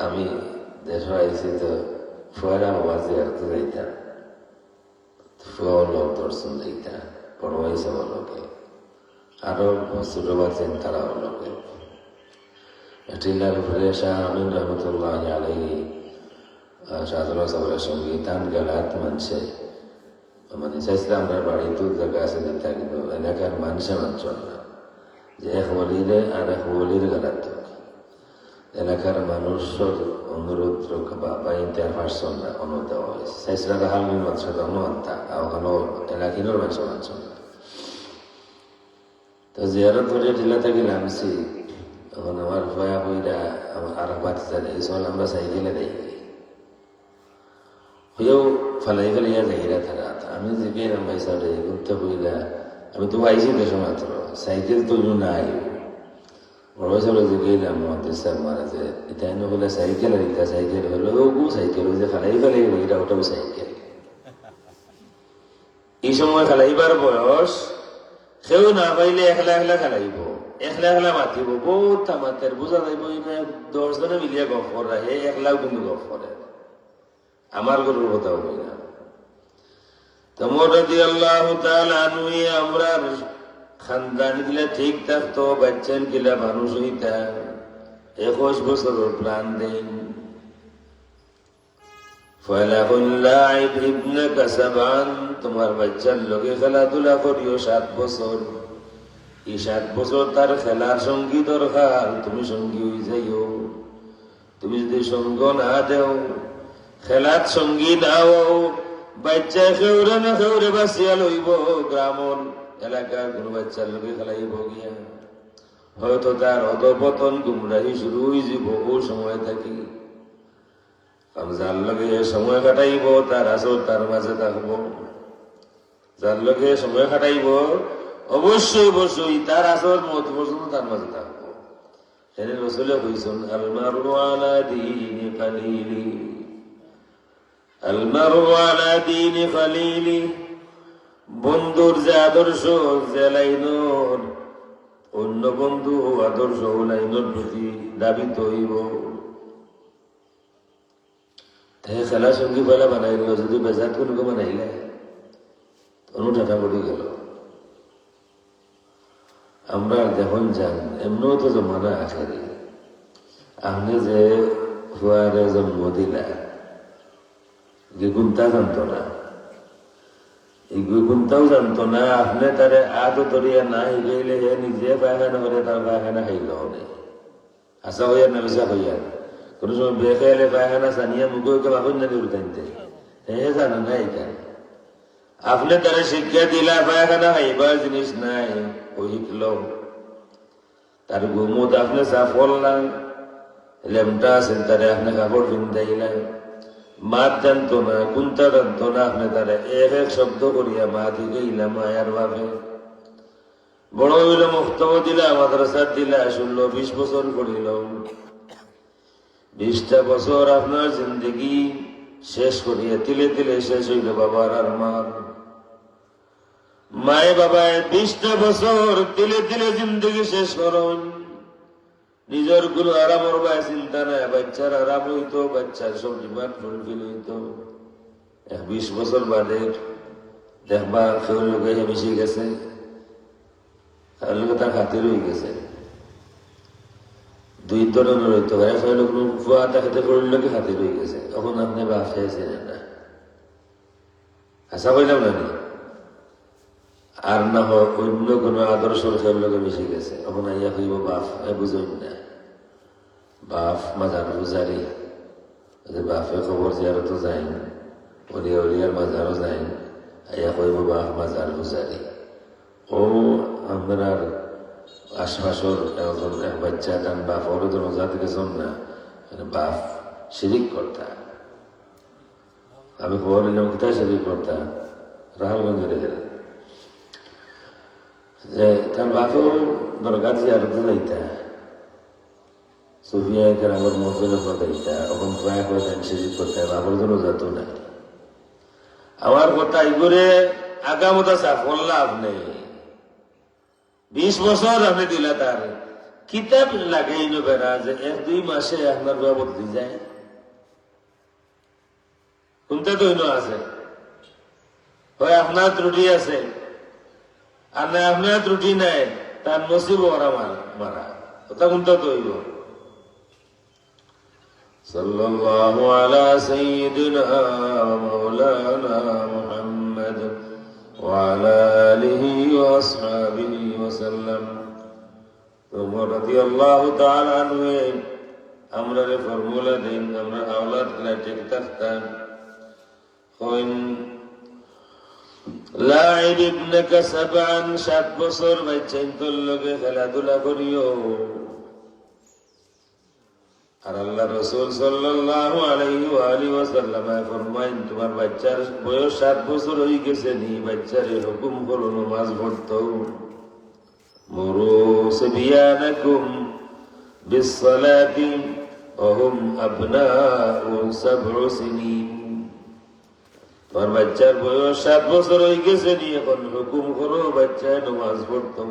আমি দেশে আইছি, তো ফুয়ারা বাবা জিয়ারতে যাইতাম, ফুয়া লোক দর্শন দিতাম, বড় হয়েছে বলোকে, আরো ছোট বাচ্চেন তারা লোকে। টিলার উপরে শাহ আমিন রহমতুল্লাহ আলাইহি শাহজুল্লাহ সাহেবের সঙ্গে তান গেলাত মানছে, মানে চাইছিলাম আমরা বাড়ি দূর জায়গা আছে দিতা, কিন্তু এলাকার মানুষে মানছেন না, যে এক বলিরে আর এক বলির গেলাত এলাকার মানুষের অনুরোধ পাইতে আর পারছেন না, অনুরোধ দেওয়া হয়েছে। চাইছিলাম হালমিন মানছে অনুমানতা ওখানেও এলাকিনোর মানুষ মানছেন না। তো জিয়ারত করে টিলা থেকে নামছি, তখন আমার ভয়া বইরা আমার আর বাচ্চা এই সময় আমরা সাইকেলে দেই হয়েও ফালাই ফেলাইয়া যাইরা থাকা। আমি যে গেলাম ভাই সাইডে ঘুরতে বইলা, আমি তো আইছি দেশ মাত্র, সাইকেল তো নাই, বড় সাইডে যে গেলাম মহাদেশ সাহেব মারা যে এটা এনে বলে সাইকেল, আর এটা সাইকেল হলো ও সাইকেল, ওই যে ফালাই ফেলাই এটা ওটাও সাইকেল। এই সময় খেলাইবার বয়স, সেও না পাইলে একলা একলা খেলাইব, একলা একলা মাতিব, বহুত মাতের বোঝা যাইব 10 জনে মিলিয়া গপ করে, হে একলাও কিন্তু গপ করে, আমার গরুর কথাও বই না। তোমর রাদিয়াল্লাহু তাআলা আনহু আমরা খানদান গিলা ঠিক থাকতো, বাচ্চান গিলা মানুষ হইতা, 21 বছর প্রাণ দেন। ফলাহুল্লাইব ইবনাকা সাবআন, তোমার বাচ্চার লগে খেলাধুলা করিও 7 বছর। এই 7 বছর তার খেলার সঙ্গী দরকার, তুমি সঙ্গী হয়ে যাইও। তুমি যদি সঙ্গ না দেও, খেলার সঙ্গী নাও, বাচ্চা খেউরে না খেউরে বাঁচিয়া লইব, গ্রামর এলাকার কোন বাচ্চার লগে খেলাইব গিয়া, হয়তো তার অধপতন গুমরাহি শুরু হয়ে যাব। ও সময় থাকি যার লগে সময় কাটাইব তার আসর তার মাঝে থাকবো, যার লগে সময় কাটাইব অবশ্যই অবশ্যই তার আসর মত পর্যন্ত তার মাঝে থাকবো। সেদিন রসুলে কইছেন আলমারু আলা দীনি খালিলি, আলমারু আলা দীনি খালিলি, বন্ধুর যে আদর্শ যে লাইনর, অন্য বন্ধু আদর্শ লাইনের প্রতি দাবিত হইব। খেলা সঙ্গী পেলা বানাইল, যদি বেজাত কোনো বানাইলে অনুঠাটা পড়ে গেল। আমরা যখন যান এমনও তো জমানা আখেরি, আপনি যে ফুয়ারে জন্ম দিলা গুণতা জানতো না, এই গুণতাও জানতো না, আপনি তারে আদো তরিয়া না শিখাইলে হে নিজে পায়খানা করে তার পায়খানা খাইল নেই। আশা হইয়া না বেচা হইয়া কোনো সময় বে খাইলে পায়খানা সানিয়া মুখে বাকুন না দিয়ে উঠাইতে, হে জানো না এখানে আপনি তারে শিক্ষা দিলা পায়খানা খাইবার জিনিস নাই, ও শিখল। তার ঘুমত আপনি সাফ করলাম, লেমটা আছেন তারে আপনি কাপড় পিন্ধাইলেন, মাত জানতো না, কোনটা জানতো না, আপনি তারা এক এক শব্দ করিয়া মা দিকে ইলাম মায়ার ভাবে বড় হইল, মুক্তব দিলা, মাদ্রাসার দিলা, 16-20 বছর করিল। 20টা বছর আপনার জিন্দগি শেষ করিয়া তিলে তিলে শেষ হইল বাবার আর মার। মায়ে বাবায় 20টা বছর তিলে তিলে জিন্দগি শেষ করুন, নিজের কোনো আরামর বায় চিন্তা নাই, বাচ্চার আরাম হইতো, বাচ্চার সব ডিমান্ড ফুলফিল হইত। 20 বছর বাদে দেখবা কেউ লোকে মিশে গেছে, লোকে তার খাতির হয়ে গেছে। দুই ধরনের হইতে হয়, ফুয়া তাকে করলে খাতির হয়ে গেছে, তখন আপনি বাপ চেয়েছিলেন না, আশা পাইলাম না। আর না হোক অন্য কোন আদর্শের লোকে মিশে গেছে, তখন আইয়া হইব বাপ বুঝুন না, বাপ মাজার পূজারি, বাপে খবর জিয়ারও তো যাই, অলিয়া অলিয়ার মাজারও যাই, আইয়া কইব বাপ মাজার পূজারি। ও আপনার আশপাশর একজন এক বাচ্চা টান বাপ ওর তো মজা থেকে শোন না, বাপ শিরিক করতা। আমি খবর নিলাম কোথায় শিরিক করতা, রাহুলগঞ্জে গেলেন যে তার বাপেও দরকার জিয়ারতে যাইতা, সুফিয়া আমার মহফিল যাইতা, ওখান প্রায় কয়েকদিন শিরিক করতে, বাবার জন্য যেত না। আমার কথা এগুলো আগামতা সাফল লাভ নেই। 20 বছর আপনি দিলা, তার কিতাব লাগাই বেড়া যে 1-2 মাসে আপনার বাবা বদলি যায়, কোনটা তো আছে হয় আপনার ত্রুটি আছে, আর না আপনার ত্রুটি নাই, তার নসিব ওরা মারা, ওটা কোনটা তো হইব। সাল্লাল্লাহু আলা সাইয়্যিদিনা ওয়া মাওলানা মুহাম্মদ ওয়া আলা আলিহি ওয়া আসহাবিহি ওয়া সাল্লাম। ওমর রাদিয়াল্লাহু তাআলা আনহু আমরা ফর্মুলা দেন, আমরা আওলাদ লা ঠিক থাকতাম হইন লাইব ইবনাকা 7 বছর বাচ্চা তোর লগে খেলাধুলা করিও। আর আল্লাহ রাসূল সাল্লাল্লাহু আলাইহি ওয়া আলিহি ওয়াসাল্লাম ফরমায়েন, তোমার বাচ্চার বয়স 7 বছর হয়ে গেছে নি, বাচ্চারে হুকুম করো নামাজ পড়তো। মুরু সাবিয়ানাকুম বিসসালাতি ওয়া হুম আবনাউ 7 সিনিন। তোমার বাচ্চার বয়স 7 বছর হয়ে গেছে নি, এখন হুকুম করো বাচ্চায় নামাজ পড়তো।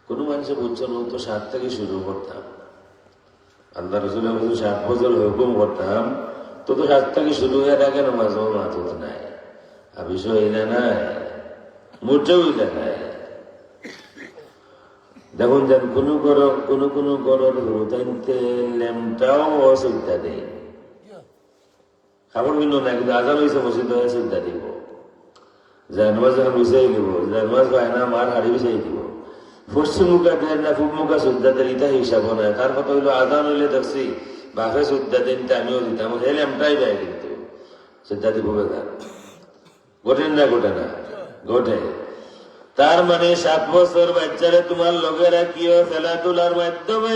কোন মানুষে বুঝছেন, ও তো 7 থেকে শুরু করতাম, আল্লাহ রসুলের 7 বছর হুকুম করতাম, তো 7 থেকে শুরু হয়ে আগে নামাজ মাতুত নাই, আর বিষয় এলে নাই, মোটেও এলে নাই। দেখুন যেন কোনো গরর হুতাইতে ল্যাম্পটাও অসুবিধা নেই, খাবার ভিন্ন না, কিন্তু আজান হয়েছে মসজিদ হয়ে সুবিধা দিব, জানমাজ যখন বুঝাই দিব, জানমাজ পায় না মার হাড়ি বিছাই দিব, পশ্চিম মুখা দেন না পূব মুখা সুদ্ধা দেন, ইটা হিসাব নয়। তার কথা হইলো আজান হইলে দেখছি বাপে সুদ্ধা দেন, আমিও দিতাম, হেলে আমটাই দেয়, কিন্তু সুদ্ধা দিব বেকার ঘটেন না, ঘটে না, ঘটে। তার মানে 7 বছর বাচ্চারে তোমার লগে রাখিও, খেলাধুলার মাধ্যমে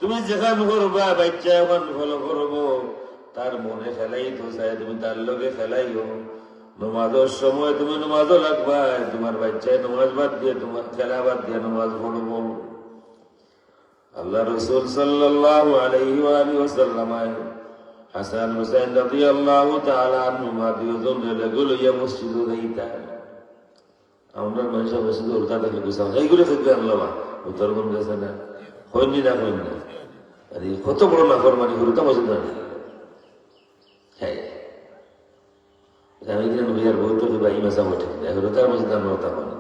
তুমি যেখান করবা বাচ্চা এখন ফলো করবো, তার মনে ফেলাই তো চাই, তুমি তার লগে ফেলাইও। নমাজের সময় তুমি নমাজও লাগবা, তোমার বাচ্চায় নমাজ বাদ দিয়ে, তোমার খেলা বাদ দিয়ে নমাজ পড়বো। আল্লাহ রাসূল সাল্লাল্লাহু আলাইহি ওয়া আলিহি ওয়াসাল্লাম হাসান হুসাইন রাদিয়াল্লাহু তাআলা আনহুমা দুইজন রেগুলো ইয়া মসজিদে যাইতা। আমরা মানুষ মসজিদে উল্টা দেখলে বুঝাম এইগুলো থেকে আল্লাহ উত্তর কোন গেছে না, হয়নি না, হয়নি না, আরে কত বড় না ফরমানি করে তো মসজিদ না। হ্যাঁ, আমি কিন্তু বিহার বহুত ভাই মেসা ওঠে এখন তার মসজিদ আমরা তা মানে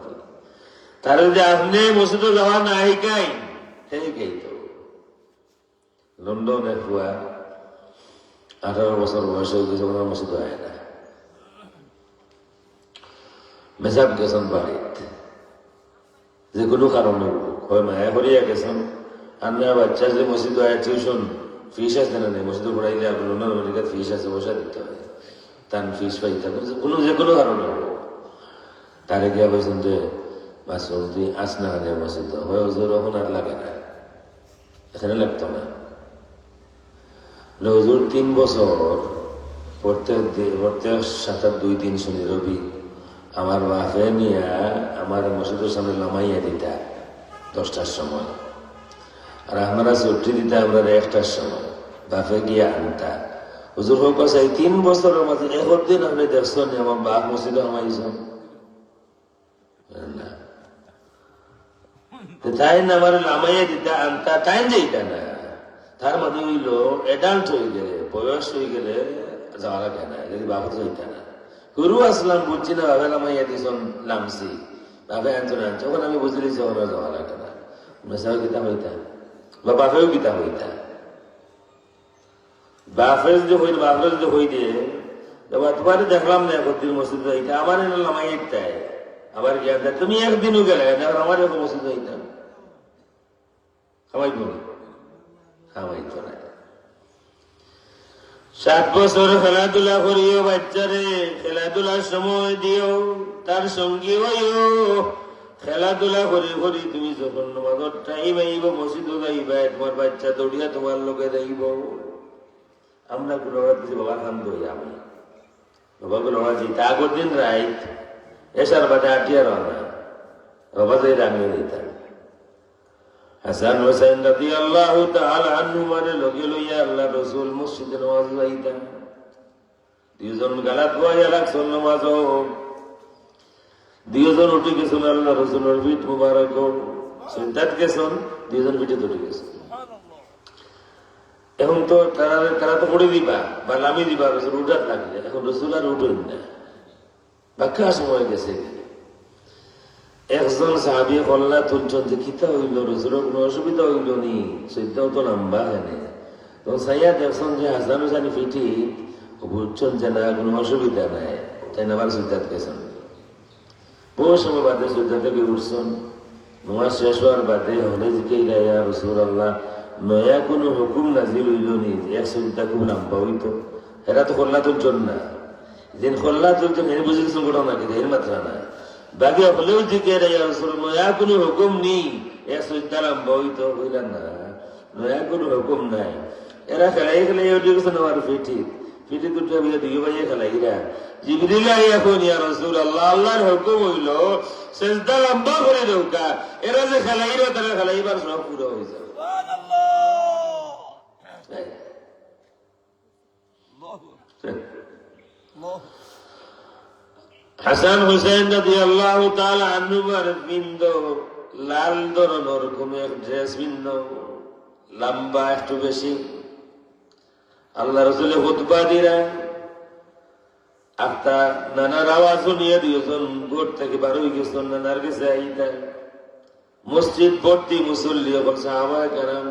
তার যে আপনি মসজিদে যাওয়া নাই কাই, সেই কাই তো লন্ডনে খুয়া 18 বছর বয়স হয়ে গেছে, ওনার মসজিদ হয় না, মেসাব গেছেন বাড়িতে যে কোনো কারণে হয় মায়া করিয়া গেছেন, আর না বাচ্চা যে মসজিদ হয় টিউশন ফিস আছে না, নেই মসজিদে পড়াইলে আপনার লন্ডন আমেরিকার ফিস আছে, বসা দিতে হয়, তার ফিস পাইতে হবে কোনো যে কোনো কারণে হবো। তারে গিয়া বলছেন যে মাসুম তুই আস না মসজিদ হয়, ওজন আর লাগে না, এখানে লাগতো না। হুজুর 3 বছর প্রত্যেক সপ্তাহ 2-3 শনি রবি আমার বাপে নিয়ে আমার মসজিদের সামনে নামাইয়া দিতা 10টার সময়, আর আমরা ছুটি দিতা আমরা 1টার সময়। বাপে গিয়া আনতা। হুজুর হোক এই 3 বছরের মাঝে একদিন আপনি দেখছেন আমার বাপ মসজিদে নামাইছেন না? তাই না আমার নামাইয়া দিতা আনতা, তাই যাইতা না। তার মানে হইল এডাল্ট হয়ে গেলে, বয়স হয়ে গেলে যাওয়া লাগে না, যদি বাবা যাইতা না। গরু আসলাম বুঝছি না, বাবা নামাইয়া দিয়েছেন নামছি, বাবা আনছো না আনছো, ওখানে আমি বুঝলি ওরা যাওয়া লাগে না। মেসাও গীতা হইতা বা বাপেও গীতা হইতা। বাপের যদি হই, বাপরে যদি হই দিয়ে তোমার দেখলাম না একদিন মসজিদ হইতা, আমার নামাইয়া দিতাই আবার গিয়া দেয় তুমি একদিনও গেলে আমার এখন মসজিদ হইতাম খামাইব না, খামাইতো না। 7 বছর খেলাধুলা করিও বাচ্চারে, খেলাধুলার সময় দিও, তার সঙ্গী হইও। খেলাধুলা করি করি তুমি যখন নামাজের টাইম আইব, মসজিদ যাইবা, তোমার বাচ্চা দৌড়িয়া তোমার লোকে যাইব। আমরা গুলোড়া দিছি বাবার কান্দ হইয়া, আমি বাবা গুলোড়া দিই তা আগের দিন রাইত এসার বাদে আটিয়া রানা বাবা যাই আমিও দিতাম। হাসান হোসেন রাদিয়াল্লাহু তাআলা আনহুমারে লগে লইয়া আল্লাহ রাসূল মসজিদে নামাজ যাইতেন। 2 জন গালাত বইয়া রাখছেন নামাজ, 2 জন উঠে গেছেন আল্লাহ রাসূলের পিঠ মুবারক সুন্নাত গেছেন, 2 জন পিঠে উঠে গেছেন। এখন তো তারা তো পড়ে দিবা বা নামি দিবা, রসুল উঠার লাগলে এখন রসুল আর উঠেন না, বাক্যা সময় গেছে। একজন সাহাবী কল্লা তুলছেন যে কিতা হইল, রসুলের কোনো অসুবিধা হইল নি, সৈদ্যাও তো নাম্বা হেনে। তখন সাইয়া দেখছেন যে হাসান হুসাইন ফিটি বুঝছেন যে না কোনো অসুবিধা নাই, তাই না আবার সৈদ্যাত গেছেন। বহু সময় বাদে সৈদ্যা থেকে উঠছেন, নামাজ শেষ হওয়ার বাদে হলে জিকে ইয়া রাসূলুল্লাহ নয়া কোনো হুকুম নাজিল হইল নি, এক সৈদ্যা খুব নাম্বা হইতো, এরা তো কল্লা তুলছেন না। যেন কল্লা তুলছেন এনে বুঝে গেছেন ঘটনা কিন্তু এর মাত্রা না, বাকি হলেও জিকে নয়া কোনো হুকুম নেই, এক সৈদ্যা নাম্বা হইতো হইলেন না, নয়া কোনো হুকুম নাই। এরা খেলাই খেলাই উঠে গেছেন আমার ফিটি ফিটি দুটো দুই ভাইয়ে খেলাইরা জিবরিল এখন ইয়া রাসূলুল্লাহ আল্লাহর হুকুম হইল সিজদা লম্বা করে দেউকা, এরা যে খেলাইরা তারা খেলাইবার সব পুরো হয়ে যাবে। হাসান হুসাইন রাদিয়াল্লাহু তাআলা আনহুমার বিন্দ লাল ধরনের কোন এক ড্রেস বিন্দ লম্বা একটু বেশি, আল্লাহ রাসূলের খুতবা দিরা আত্মা নানার আওয়াজ শুনিয়ে 2 জন গোট থেকে বার হয়ে গেছেন, নানার কাছে আইতা মসজিদ ভর্তি মুসল্লি এবং সাহাবায়ে কেরাম।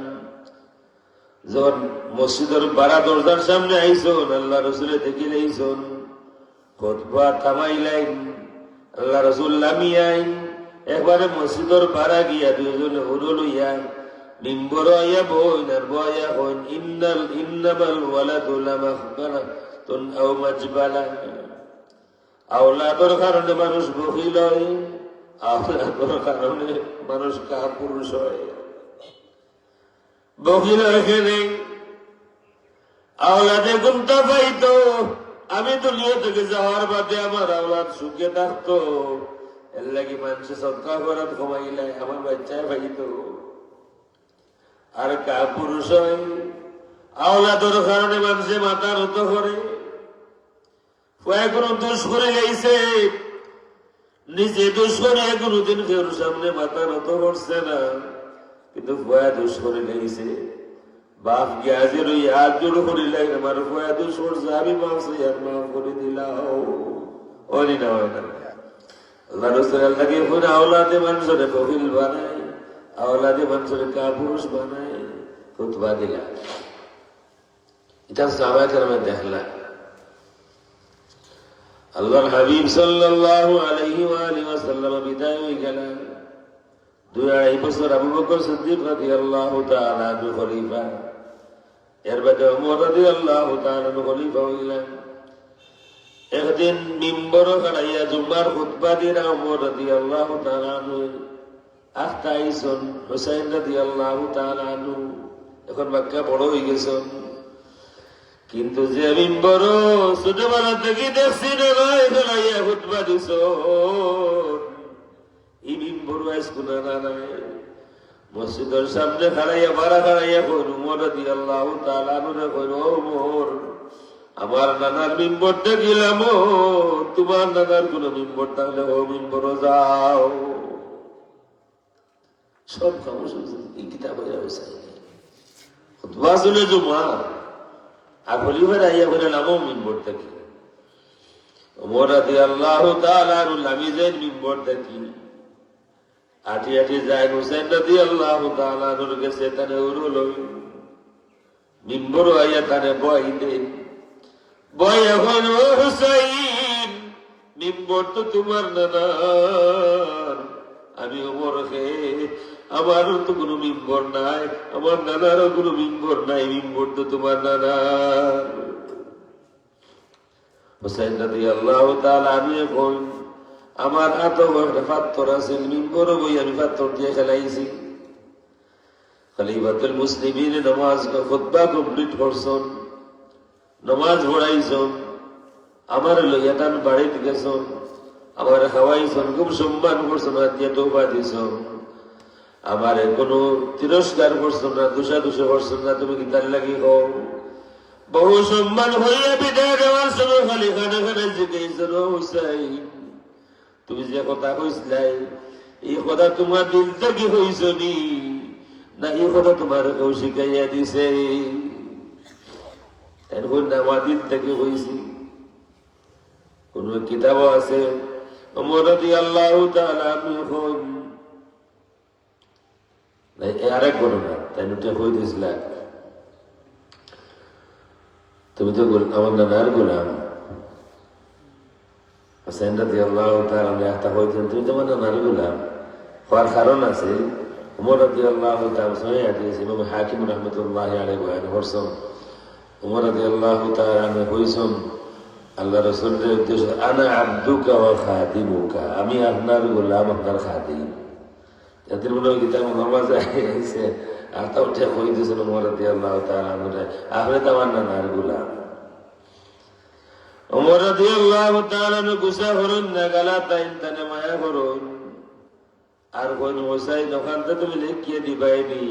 যখন মসজিদের বারা দরজার সামনে আইসন, আল্লাহ রাসূলে দেখিলে আইসন, খুতবা থামাইলেন, আল্লাহ রাসূল নামিয়াইন, একবারে মসজিদের বারা গিয়া 2 জন হুড়ো লইয়া মিম্বর আইয়া বইন আর বইয়া হইন ইন্নামাল ওয়ালাদু লামাখবারাতুন আও মাজবালা। আওলাদের কারণে মানুষ বখিল হয়, আওলাদের কারণে মানুষ কাপুরুষ হয়। বখিল এখানে আওলাদে গুমটা পাইতো, আমি দুনিয়া থেকে যাওয়ার বাদে আমার আওলাদ সুখে থাকতো, এর লাগি মানুষে সদকা করাত কমাইলে আমার বাচ্চায় পাইতো। আর কাপুরুষ হয় আওলাদের কারণে মানুষে মাথা নত করে, কোনো দোষ করে গেছে, নিজে দোষ করে কোনদিন কেউ সামনে মাথা নত করছে না, কিন্তু ভয়া দোষ করে গেছে। বাপ গিয়াজের ওই হাত জোড় করিলাই আমার ভয়া দোষ করছে, আমি মাফছে আর মাফ করে দিলাম, ওই না হয় না। আল্লাহ রাসূল আল্লাহকে এখন আওলাদে মানুষের বখিল বানায়, আওলাদে মানুষের কাপুরুষ বানায়, খুতবা দিলা। এটা সাহাবায়ে কেরামে দেখলা। আল্লাহর হাবিব সাল্লাল্লাহু আলাইহি ওয়া আলিহি ওয়াসাল্লাম বিদায় হয়ে গেলেন। 2-2.5 বছর আবু বকর সিদ্দিক রাদিয়াল্লাহু তাআলা খলিফা, এর বাদে ওমর রাদিয়াল্লাহু তাআলা খলিফা হইলেন। একদিন মিম্বর খাড়াইয়া জুমার খুতবা দিরা ওমর রাদিয়াল্লাহু তাআলা আখতাইছন হুসাইন রাদিয়াল্লাহু তাআলা আনহু, এখন মক্কা বড় হয়ে গেছেন, কিন্তু যে মিম্বর ছোটবেলা থেকে দেখছি ফেলাইয়া হুতবা দিছ এই মিম্বর স্কুলে না নাই মসজিদের সামনে খাড়াইয়া বাড়া খাড়াইয়া কইল উমর রাদিয়াল্লাহু তাআলা আনহু কইল ও উমর আমার নানার মিম্বর দেখিলাম তোমার নানার কোন মিম্বর থাকলে ও মিম্বর যাও সব খামোশ এই কিতাব হয়ে বসাই খুতবা শুনে জুমা আর হলিভার আইয়া করে নামও মিম্বর থাকি উমর রাদিয়াল্লাহু তাআলা আনহু নামি যাই মিম্বর থাকি আটি আটি যায় হুসাইন রাদিয়াল্লাহু তাআলা আনহুর কাছে তানে উরুল মিম্বর আইয়া তানে বই দেন বই এখন ও হুসাইন মিম্বর তো তোমার নানার আমি ওমর হে আমারও তো কোনো মিম্বর নাই আমার নানারও কোনো মিম্বর নাই মিম্বর তো তোমার নানার হুসাইন রাদিয়াল্লাহু তাআলা আমি এখন আমার এত পাথর আছে মিম্বর বই আমি পাথর দিয়ে খেলাইছি খলিফাতুল মুসলিমিন নামাজ খুতবা কমপ্লিট করছেন নামাজ পড়াইছেন আমার লইয়া টান বাড়িতে গেছেন আমার খাওয়াইছেন খুব সম্মান করছেন হাতিয়া তৌবা দিছেন আমার কোনো তিরস্কার করছেন না দুষা করছেন না তুমি কি তার লাগি হও বহু সম্মান হইয়া বিদায় দেওয়ার সময় খালি খানে খানে জিজ্ঞেস হুসাইন তুমি যে কথা কইছিলাই এই কথা তোমার দিল থেকে হইছ নি না এই কথা তোমার কেউ শিখাইয়া দিছে আমার দিল থেকে হইছি কোন কিতাব আছে ওমর রাদিয়াল্লাহু তাআলা আনহু আরেক ঘটনা তাই নুটে হয়ে দিয়েছিল তুমি তো আমার নানার গোলাম হুসাইন রাদিয়াল্লাহু তাআলা একটা হয়েছেন তুমি তোমার নানার গোলাম হওয়ার কারণ আছে উমর রাদিয়াল্লাহু তাআলা সহিহ হাদিস ইমাম হাকিম রাহমাতুল্লাহি আলাইহি বয়ান করছেন উমর রাদিয়াল্লাহু তাআলা কইছেন আল্লাহ রাসূলের উদ্দেশ্যে আনা আবদুকা ওয়া খাদিমুকা আমি আপনার গোলাম আপনার খাদিম যাদের মনে হয় কিতাব নামাজ আইছে আর তা উঠে কই দিয়েছেন উমর রাদিয়াল্লাহু তাআলা আপনি তো আমার নানার গোলাম উমর রাদিয়াল্লাহু তাআলা গুসা হরুন না গালা তাইন তানে মায়া করুন আর কোন হোসাইন ওখান থেকে তুমি লিখিয়ে দিবাইনি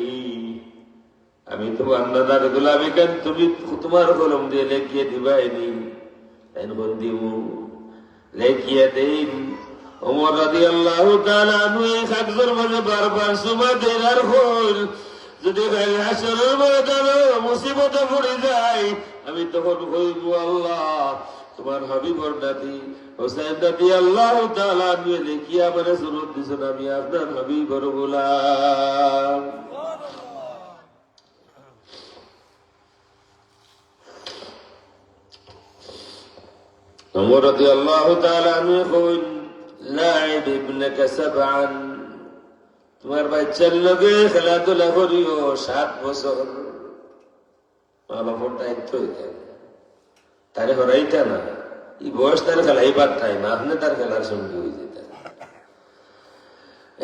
আমি তোমার নানার গোলামি কেন তুমি তোমার কলম দিয়ে লিখিয়ে দিবাইনি তাই কোন দিব লিখিয়ে দিন উমর রাদিয়াল্লাহু তাআলা আনহু এই কাগজের মধ্যে বারবার সুমা দেন আর হল যদি কাল হাসরের ময়দানে মুসিবতে পড়ে যায় আমি তখন কইব আল্লাহ তোমার হাবিবর নাতি হুসাইন রাদিয়াল্লাহু তাআলা আনহু লিখিয়া আমারে সুরত দিছেন আমি আপনার হাবিবর গোলাম উমর রাদিয়াল্লাহু তাআলা আনহু কইন লাইব ইবনাকা সাবআন তোমার বাচ্চার লগে খেলাধুলা করিও 7 বছর মা বাবার দায়িত্ব তারে হরাইতা না এই বয়স তার খেলাইবার টাইম আপনি তার খেলার সঙ্গে হয়ে যেতেন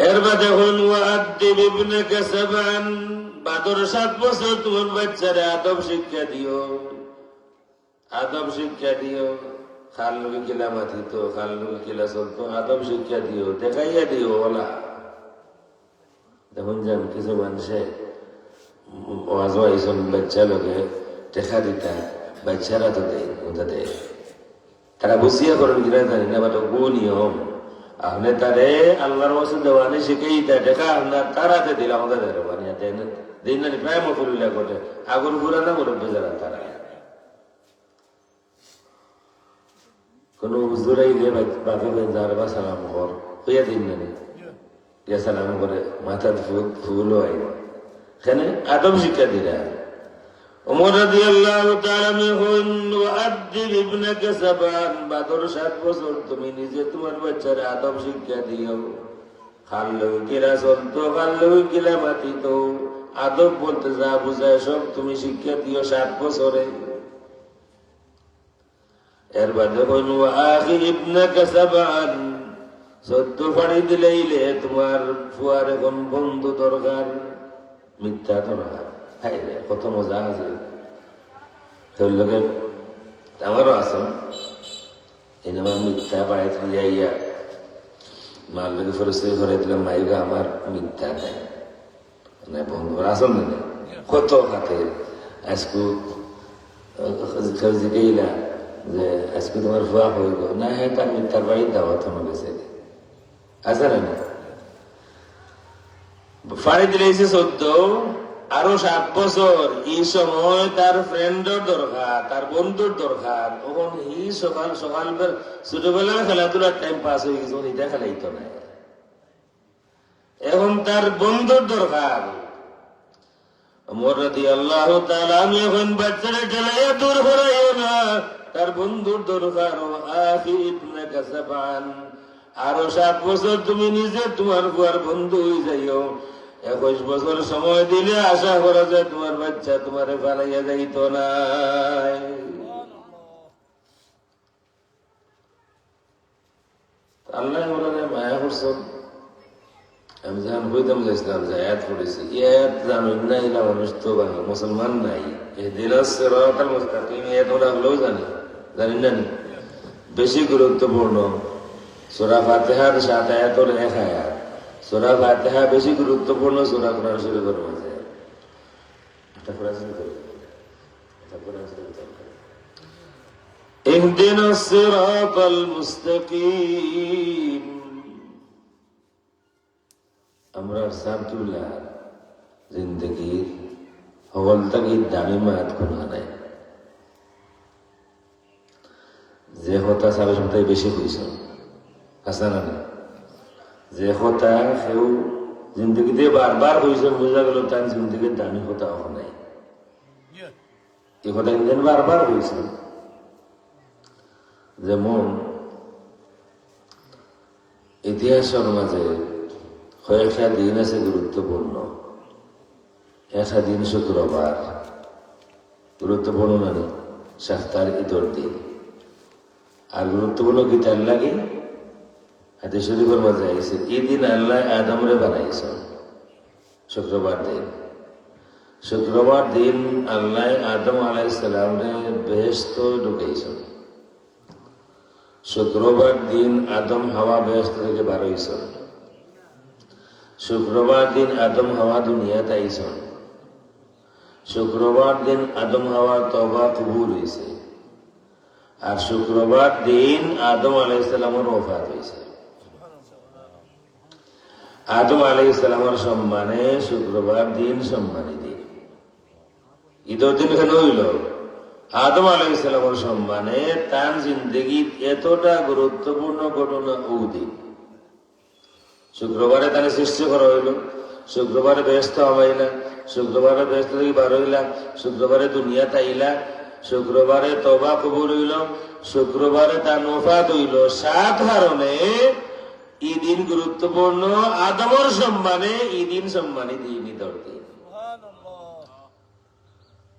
এর বাদে হন ওয়াদ্দিব ইবনাকা সাবআন বাদর 7 বছর তোমার বাচ্চারে আদব শিক্ষা দিও খাল লোকে কিলা মাথিত খাল লোকে কিলা চলতো আদব শিক্ষা দিও দেখাইয়া দিও ওলা দেখুন যান কিছু মানুষে ওয়াজ আইসন বাচ্চা লোকে দেখা দিতা বাচ্চারা তো দেয় ওটা দেয় তারা বসিয়া করেন কিনা জানি না বাট গো নিয়ম আপনি তারে আল্লাহর ওয়াসে দেওয়ানি শিখেই দেয় দেখা আপনার তারাতে দিল আমাদের বানিয়ে দেয় না দিন না প্রায় মফুল্লা ঘটে আগুন পুরানা মুরব্বী যারা তারা কোন হুজুরাই দিয়ে বাপে যার বা সালাম কর হইয়া দিন না ইয়া সালাম করে মাথার ফুল হয় এখানে আদব শিক্ষা দিলা উমর রাদিয়াল্লাহু তাআলা হন ওয়াদ্দিব ইবনাকা সাবআন বাদর 7 বছর তুমি নিজে তোমার বাচ্চারে আদব শিক্ষা দিও খাল লোকে কিলা চলতো খাল লোকে কিলা মাতিত আদব বলতে যা বুঝায় সব তুমি শিক্ষা দিও 7 বছরে এর বাদে হন ওয়াখির ইবনাকা সাবআন 14 ফাড়ি দিলেইলে তোমার ফুয়ারে কোন বন্ধু দরকার মিথ্যা দরকার কত মজা আছে তোর লোকে আমারও আসন এই আমার মিথ্যা বাড়াইতে যাইয়া মার লোকে ফেরস্তি করে দিলাম মাইগা আমার মিথ্যা দেয় মানে বন্ধুরা আসল না কত খাতে আজকু জিজ্ঞাইলা যে আজকে তোমার ফুয়া হয়ে গো না হ্যাঁ তার মিথ্যার বাড়ির দাওয়াত হয়ে গেছে আছে না ফাড়ি দিলে 14 আরো 7 বছর এই সময় তার ফ্রেন্ডের দরকার তার বন্ধুর দরকার তখন এই সকাল সকাল ছোটবেলা খেলাধুলার টাইম পাস হয়ে গেছে এটা খেলাইতো না এখন তার বন্ধুর দরকার রাদিয়াল্লাহু তাআলা আমি এখন বাচ্চারা ঠেলাইয়া দূর হরাইও না তার বন্ধুর দরকার আরো 7 বছর তুমি নিজে তোমার বুয়ার বন্ধু হয়ে যাইও 21 বছর সময় দিলে আশা করা যায় তোমার বাচ্চা তোমারে ফালাইয়া যাইত না আল্লাহ মায়া করছেন আমি যখন বইতাম যাইছিলাম যে আয়াত পড়েছি আয়াত জানুন না এরা মানুষ তো মুসলমান নাই জানি না বেশি গুরুত্বপূর্ণ সূরা ফাতিহার 7 আয়াত হল 1 আয়াত সূরা ফাতিহা বেশি গুরুত্বপূর্ণ সূরা কোরআন শরীফের মধ্যে ইহদিনাস সিরাতাল মুস্তাকিম আমরা সাবতুল্লাহ জিন্দগির হওয়াল তাগির দামি মায়াত কোনো নাই যে হতা সাবে সপ্তাহে বেশি হয়েছ আসা না যে হতা সেও জিন্দগিতে বারবার হয়েছে বোঝা গেল তার জিন্দগির দামি হতা হওয়া নাই এই হতা ইন্দিন বারবার হয়েছে যেমন ইতিহাসের মাঝে কয়েকটা দিন আছে গুরুত্বপূর্ণ একটা দিন শুক্রবার গুরুত্বপূর্ণ মানে সপ্তাহের ঈদের দিন আর গুরুত্বপূর্ণ গীতার লাগে হাতে শরীফের মাঝে আইছে এই দিন আল্লাহ আদমরে বানাইছেন শুক্রবার দিন শুক্রবার দিন আল্লাহ আদম আলাইহিস সালামরে বেহেশত ঢুকাইছেন শুক্রবার দিন আদম হাওয়া বেহেশত থেকে বার হইছেন শুক্রবার দিন আদম হাওয়া দুনিয়াতে আইছেন শুক্রবার দিন আদম হাওয়ার তওবা কবুল হয়েছে আর শুক্রবার দিন আদম আলাইহিস সালামের ওফাত হয়েছে আদম আলাইহিস সালামের সম্মানে শুক্রবার দিন সম্মানী দিন ঈদের দিন কেন হইল আদম আলাইহিস সালামের সম্মানে তার জিন্দগির এতটা গুরুত্বপূর্ণ ঘটনা ও দিন শুক্রবারে তাকে সৃষ্টি করা হইল শুক্রবারে ব্যস্ত হইলা শুক্রবারে ব্যস্ত থেকে বার হইলা শুক্রবারে দুনিয়াতে আইলা শুক্রবারে তওবা কবুল হইল শুক্রবারে তার ওফাত হইল 7 কারণে এই দিন গুরুত্বপূর্ণ আদমের সম্মানে এই দিন সম্মানী দিন ঈদের দিন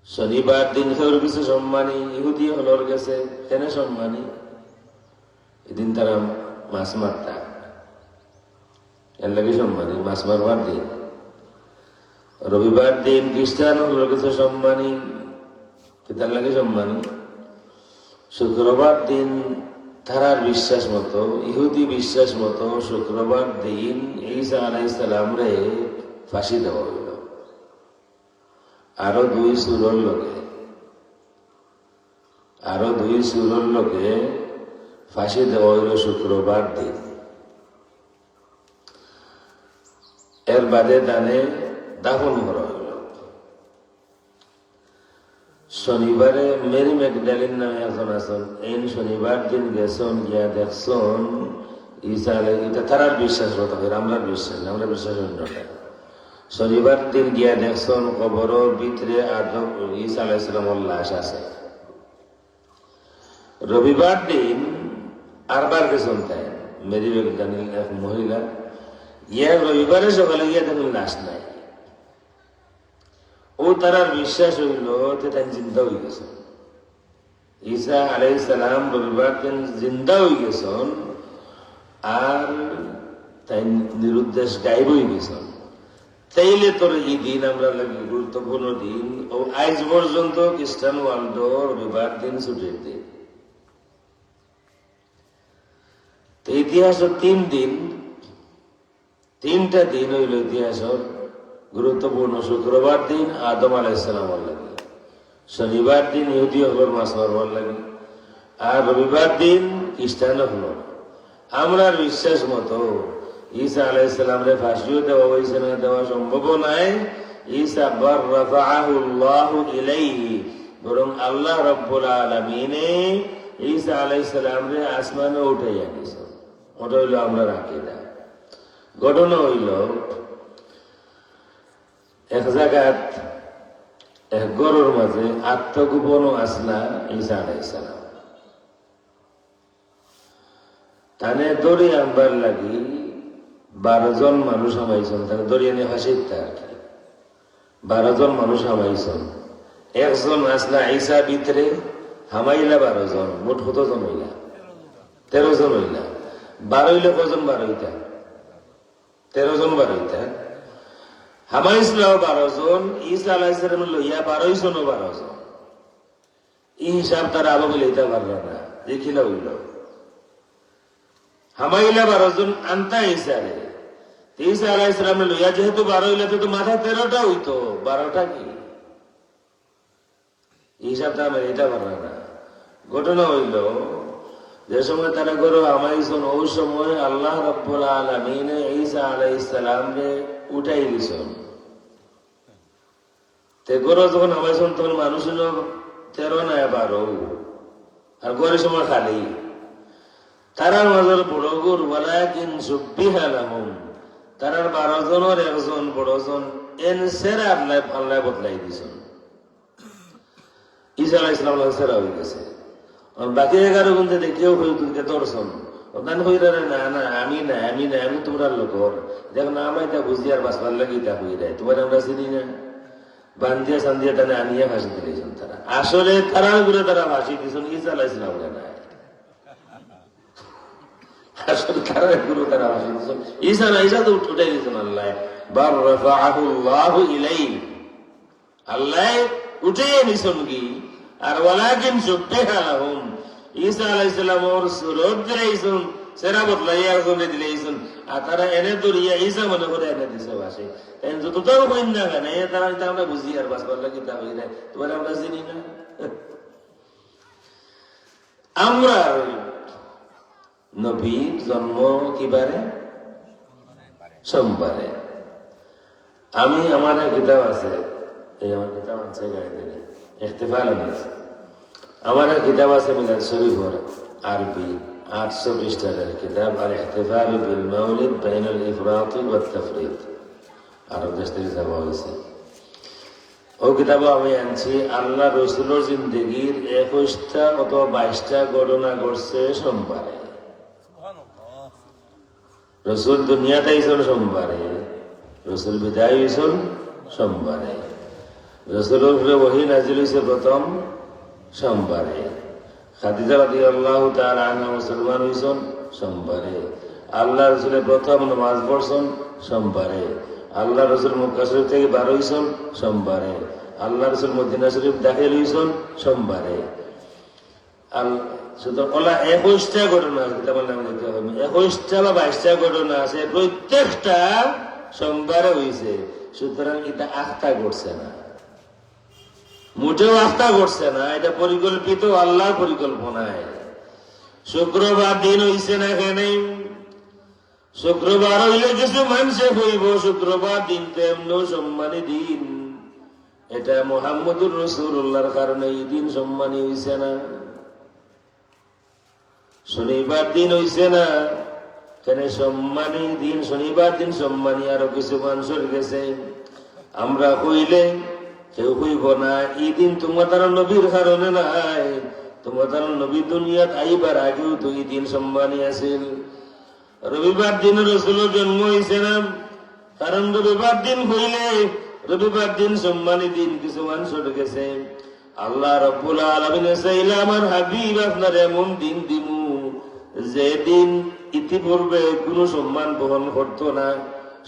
শনিবার দিন কেউ কিছু সম্মানী ইহুদি হলর গেছে কেন সম্মানী এদিন তারা মাছ মারতা এর লাগে সম্মানী মাছ মারবার দিন রবিবার দিন খ্রিস্টান হলর গেছে সম্মানী তার লাগে সম্মানী শুক্রবার দিন তারার বিশ্বাস মতো ইহুদি বিশ্বাস মতো শুক্রবার দিন ঈসা আলাইহিস সালাম রে ফাঁসি দেওয়া হইল আরো 2 সুরর লোকে ফাঁসি দেওয়া হইল শুক্রবার দিন এর বাদে দানে দাফন করা হইল শনিবারে মেরি ম্যাগডালিন নামে একজন আছেন এই শনিবার দিন গেছেন গিয়া দেখছেন ঈসা এটা তারার বিশ্বাস মতো আমরার বিশ্বাস আমরা বিশ্বাস অন্যটা শনিবার দিন গিয়া দেখছেন কবরের ভিতরে আদম ঈসা আলাইহিস সালামের লাশ আছে রবিবার দিন আরবার গেছেন তাই মেরি ম্যাগডালিন এক মহিলা ইয়া রবিবারে সকালে গিয়া দেখুন লাশ নাই ও তারার বিশ্বাস হইল যে তাই জিন্দা হয়ে গেছেন ঈসা আলাইহিস সালাম রবিবার দিন জিন্দা হয়ে গেছেন আর তাই নিরুদ্দেশ গায়েব হয়ে গেছেন তাইলে তোর এই দিন আমরা লাগি গুরুত্বপূর্ণ দিন ও আজ পর্যন্ত খ্রিস্টান ওয়ার্ল্ড রবিবার দিন ছুটির দিন। ইতিহাস 3 দিন, 3টা দিন হইল ইতিহাস গুরুত্বপূর্ণ। শুক্রবার দিন আদম আলাইহিস সালামের লাগে, শনিবার দিন ইহুদি হলোর মাছ মারবার লাগে, আর রবিবার দিন খ্রিস্টান হলো। আমরা বিশ্বাস মতো ঈসা আলাইহিস সালামরে ফাঁসিও দেওয়া হয়েছে না, দেওয়া সম্ভব নাই। ঈসা বার রাফাআহুল্লাহু ইলাইহি, বরং আল্লাহ রাব্বুল আলামিনে ঈসা আলাইহিস সালামরে আসমানে উঠাইয়া দিয়েছেন। ওটা হইল আমরা আকীদা। ঘটনা হইল এক জায়গাত এক গরুর মাঝে আত্মগোপন আসলা ঈসা আলাইহিস সালাম। তানে দড়ি আনবার লাগি 12 জন মানুষ হামাইছেন। তানে দড়ি এনে ফাঁসিতে আর কি 12 জন মানুষ হামাইছেন। একজন আসলা ঈসা ভিতরে হামাইলা 12 জন, মোট কত জন হইলা? 13 জন হইলা। 12 হইলে কজন 12 হইতা? 13 জন 12 হইতা। হামাইছিল 12 জন, ঈসা আলাইহিস সালাম লইয়া 12 জন 12 জন। এই হিসাব তারা আলো মিলাইতে পারল না, দেখিলা হইল। হামাইলা 12 জন আনতা ঈসারে, ঈসা আলাইহিস সালাম লইয়া যেহেতু 12 হইলে তো মাথা 13টা হইতো, 12টা কি হিসাবটা আমার এটা পারল না। ঘটনা হইল যে সময় তারা গরু হামাইছেন, ওই সময় আল্লাহ রাব্বুল আলামিন ঈসা আলাইহিস সালামরে উঠাই দিছেন। তে গরু যখন হামাইছেন তখন মানুষ হইল 13 না 12, আর গরের সময় খালি। তারার মাঝের বড় গরু ওয়ালাকিন সুব্বিহা লাহুম, তারার 12 জনের একজন বড় জন এনসের আল্লাহ বদলাই দিছেন। ঈসা আলাইহিস সালাম সেরা হয়ে গেছে। বাকি 11 গুণতে দেখেও হইতে দর্শন ওখান হইরা না না আমি না আমি না আমি তোমরা লোক দেখ না আমায় তা বুঝি আর বাঁচবার লাগি তা হয়ে যায়। তোমার আমরা চিনি না, বান্ধিয়া সান্দিয়া তারা আনিয়া ফাঁসি দিয়েছেন। তারা আসলে তারা ঘুরে তারা ফাঁসি দিয়েছেন ঈসা আলাইহিস সালামকে না, আসলে তারা গুরু তারা ফাঁসি দিয়েছেন ঈসা না। ঈসা তো উঠাই দিয়েছেন আল্লাহ, বার রাফাআহুল্লাহু ইলাইহি, আল্লাহ উঠে নিছেন কি। আর ওয়ালাকিন সুব্বিহা লাহুম, ঈসা আলাইহিস সালাম ওর সুরত দিলেইছেন, সেরা বদলাইয়া একজনে দিলেইছেন। আর তারা এনে দরিয়া ঈসা মনে করে এনে দিছে বাসে। তাই যতটাও কইন না কেন তারা আমরা বুঝি আর বাঁচবার লাগি তা হই যায়। তোমার আমরা চিনি না। আমরা নবীর জন্ম কিবারে? সোমবারে। আমি আমার কিতাব আছে, এই আমার কিতাব আছে গাড়িতে ইহতিফাল আছে, আমার কিতাব আছে মিলাদ শরীফের আরবি 800 পৃষ্ঠার কিতাব আর ইহতিফাল বিল মাউলিদ বাইনাল ইফরাত ওয়াত তাফরিদ, আরব দেশ থেকে যাওয়া হয়েছে। ওই কিতাব আমি আনছি। আল্লাহ রসুলের জিন্দগির 21টা অথবা 22টা ঘটনা ঘটছে সোমবারে। রসুল দুনিয়াতে আইছেন সোমবারে, রসুল বিদায় হয়েছেন সোমবারে, রসুলের উপরে ওহী নাজিল হয়েছে প্রথম সোমবারে, খাদিজা রাদিয়াল্লাহু তাআলা আনহা মুসলমান হয়েছেন সোমবারে, আল্লাহ রসুলের প্রথম নামাজ পড়ছেন সোমবারে, আল্লাহ রসুল মক্কা শরীফ থেকে বার হইছেন সোমবারে, আল্লাহ রসুল মদিনা শরীফ দাখিল হইছেন সোমবারে। সুতরাং ওলা 21টা ঘটনা আছে, তেমন নাম দিতে হবে। 21টা বা 22টা ঘটনা আছে, প্রত্যেকটা সোমবারে হয়েছে। সুতরাং এটা আস্থা করছে না, মোটেও আস্থা করছে না, এটা পরিকল্পিত আল্লাহর পরিকল্পনায়। শুক্রবার দিন হইছে না কেন? শুক্রবার হইলে কিছু মানুষে হইব, শুক্রবার দিন তো এমনও সম্মানী দিন। এটা মুহাম্মদুর রাসূলুল্লাহর কারণে এই দিন সম্মানী হইছে না। শনিবার দিন হইছে না কেন? সম্মানী দিন শনিবার দিন সম্মানী। আরো কিছু মানুষের গেছে, আমরা হইলে কেউ হইব না। এই দিন তোমার তারা নবীর কারণে নাই, তোমার তারা নবী দুনিয়াত আইবার আগেও তো এই দিন সম্মানী আছিল। রবিবার দিন রসুলের জন্ম হয়েছে না, কারণ রবিবার দিন হইলে রবিবার দিন সম্মানী দিন। কিছু মানুষের গেছে, আল্লাহ রাব্বুল আলামিন চাইলে আমার হাবিব আপনার এমন দিন দিমু যে দিন ইতিপূর্বে কোনো সম্মান বহন করতো না,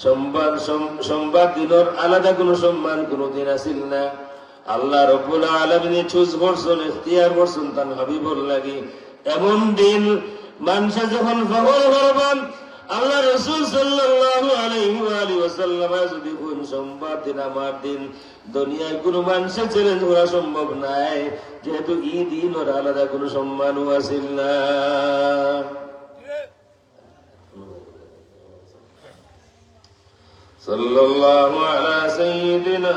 সোমবার দিনের আলাদা কোনো সম্মান কোনোদিন আসিল না। আল্লাহ রাব্বুল আলামিন চুজ করছেন, ইখতিয়ার করছেন তার হাবিবুর লাগি এমন দিন মানুষে যখন ফখর করবেন। আল্লাহ রাসূল সাল্লাল্লাহু আলাইহি ওয়াসাল্লাম যদি কোন সোমবার দিন আমার দিন দুনিয়ায় কোনো মানুষের চ্যালেঞ্জ করা সম্ভব নাই, যেহেতু এই দিন ওর আলাদা কোনো সম্মানও আসিল না। সাল্লাল্লাহু আলা সাইয়্যিদিনা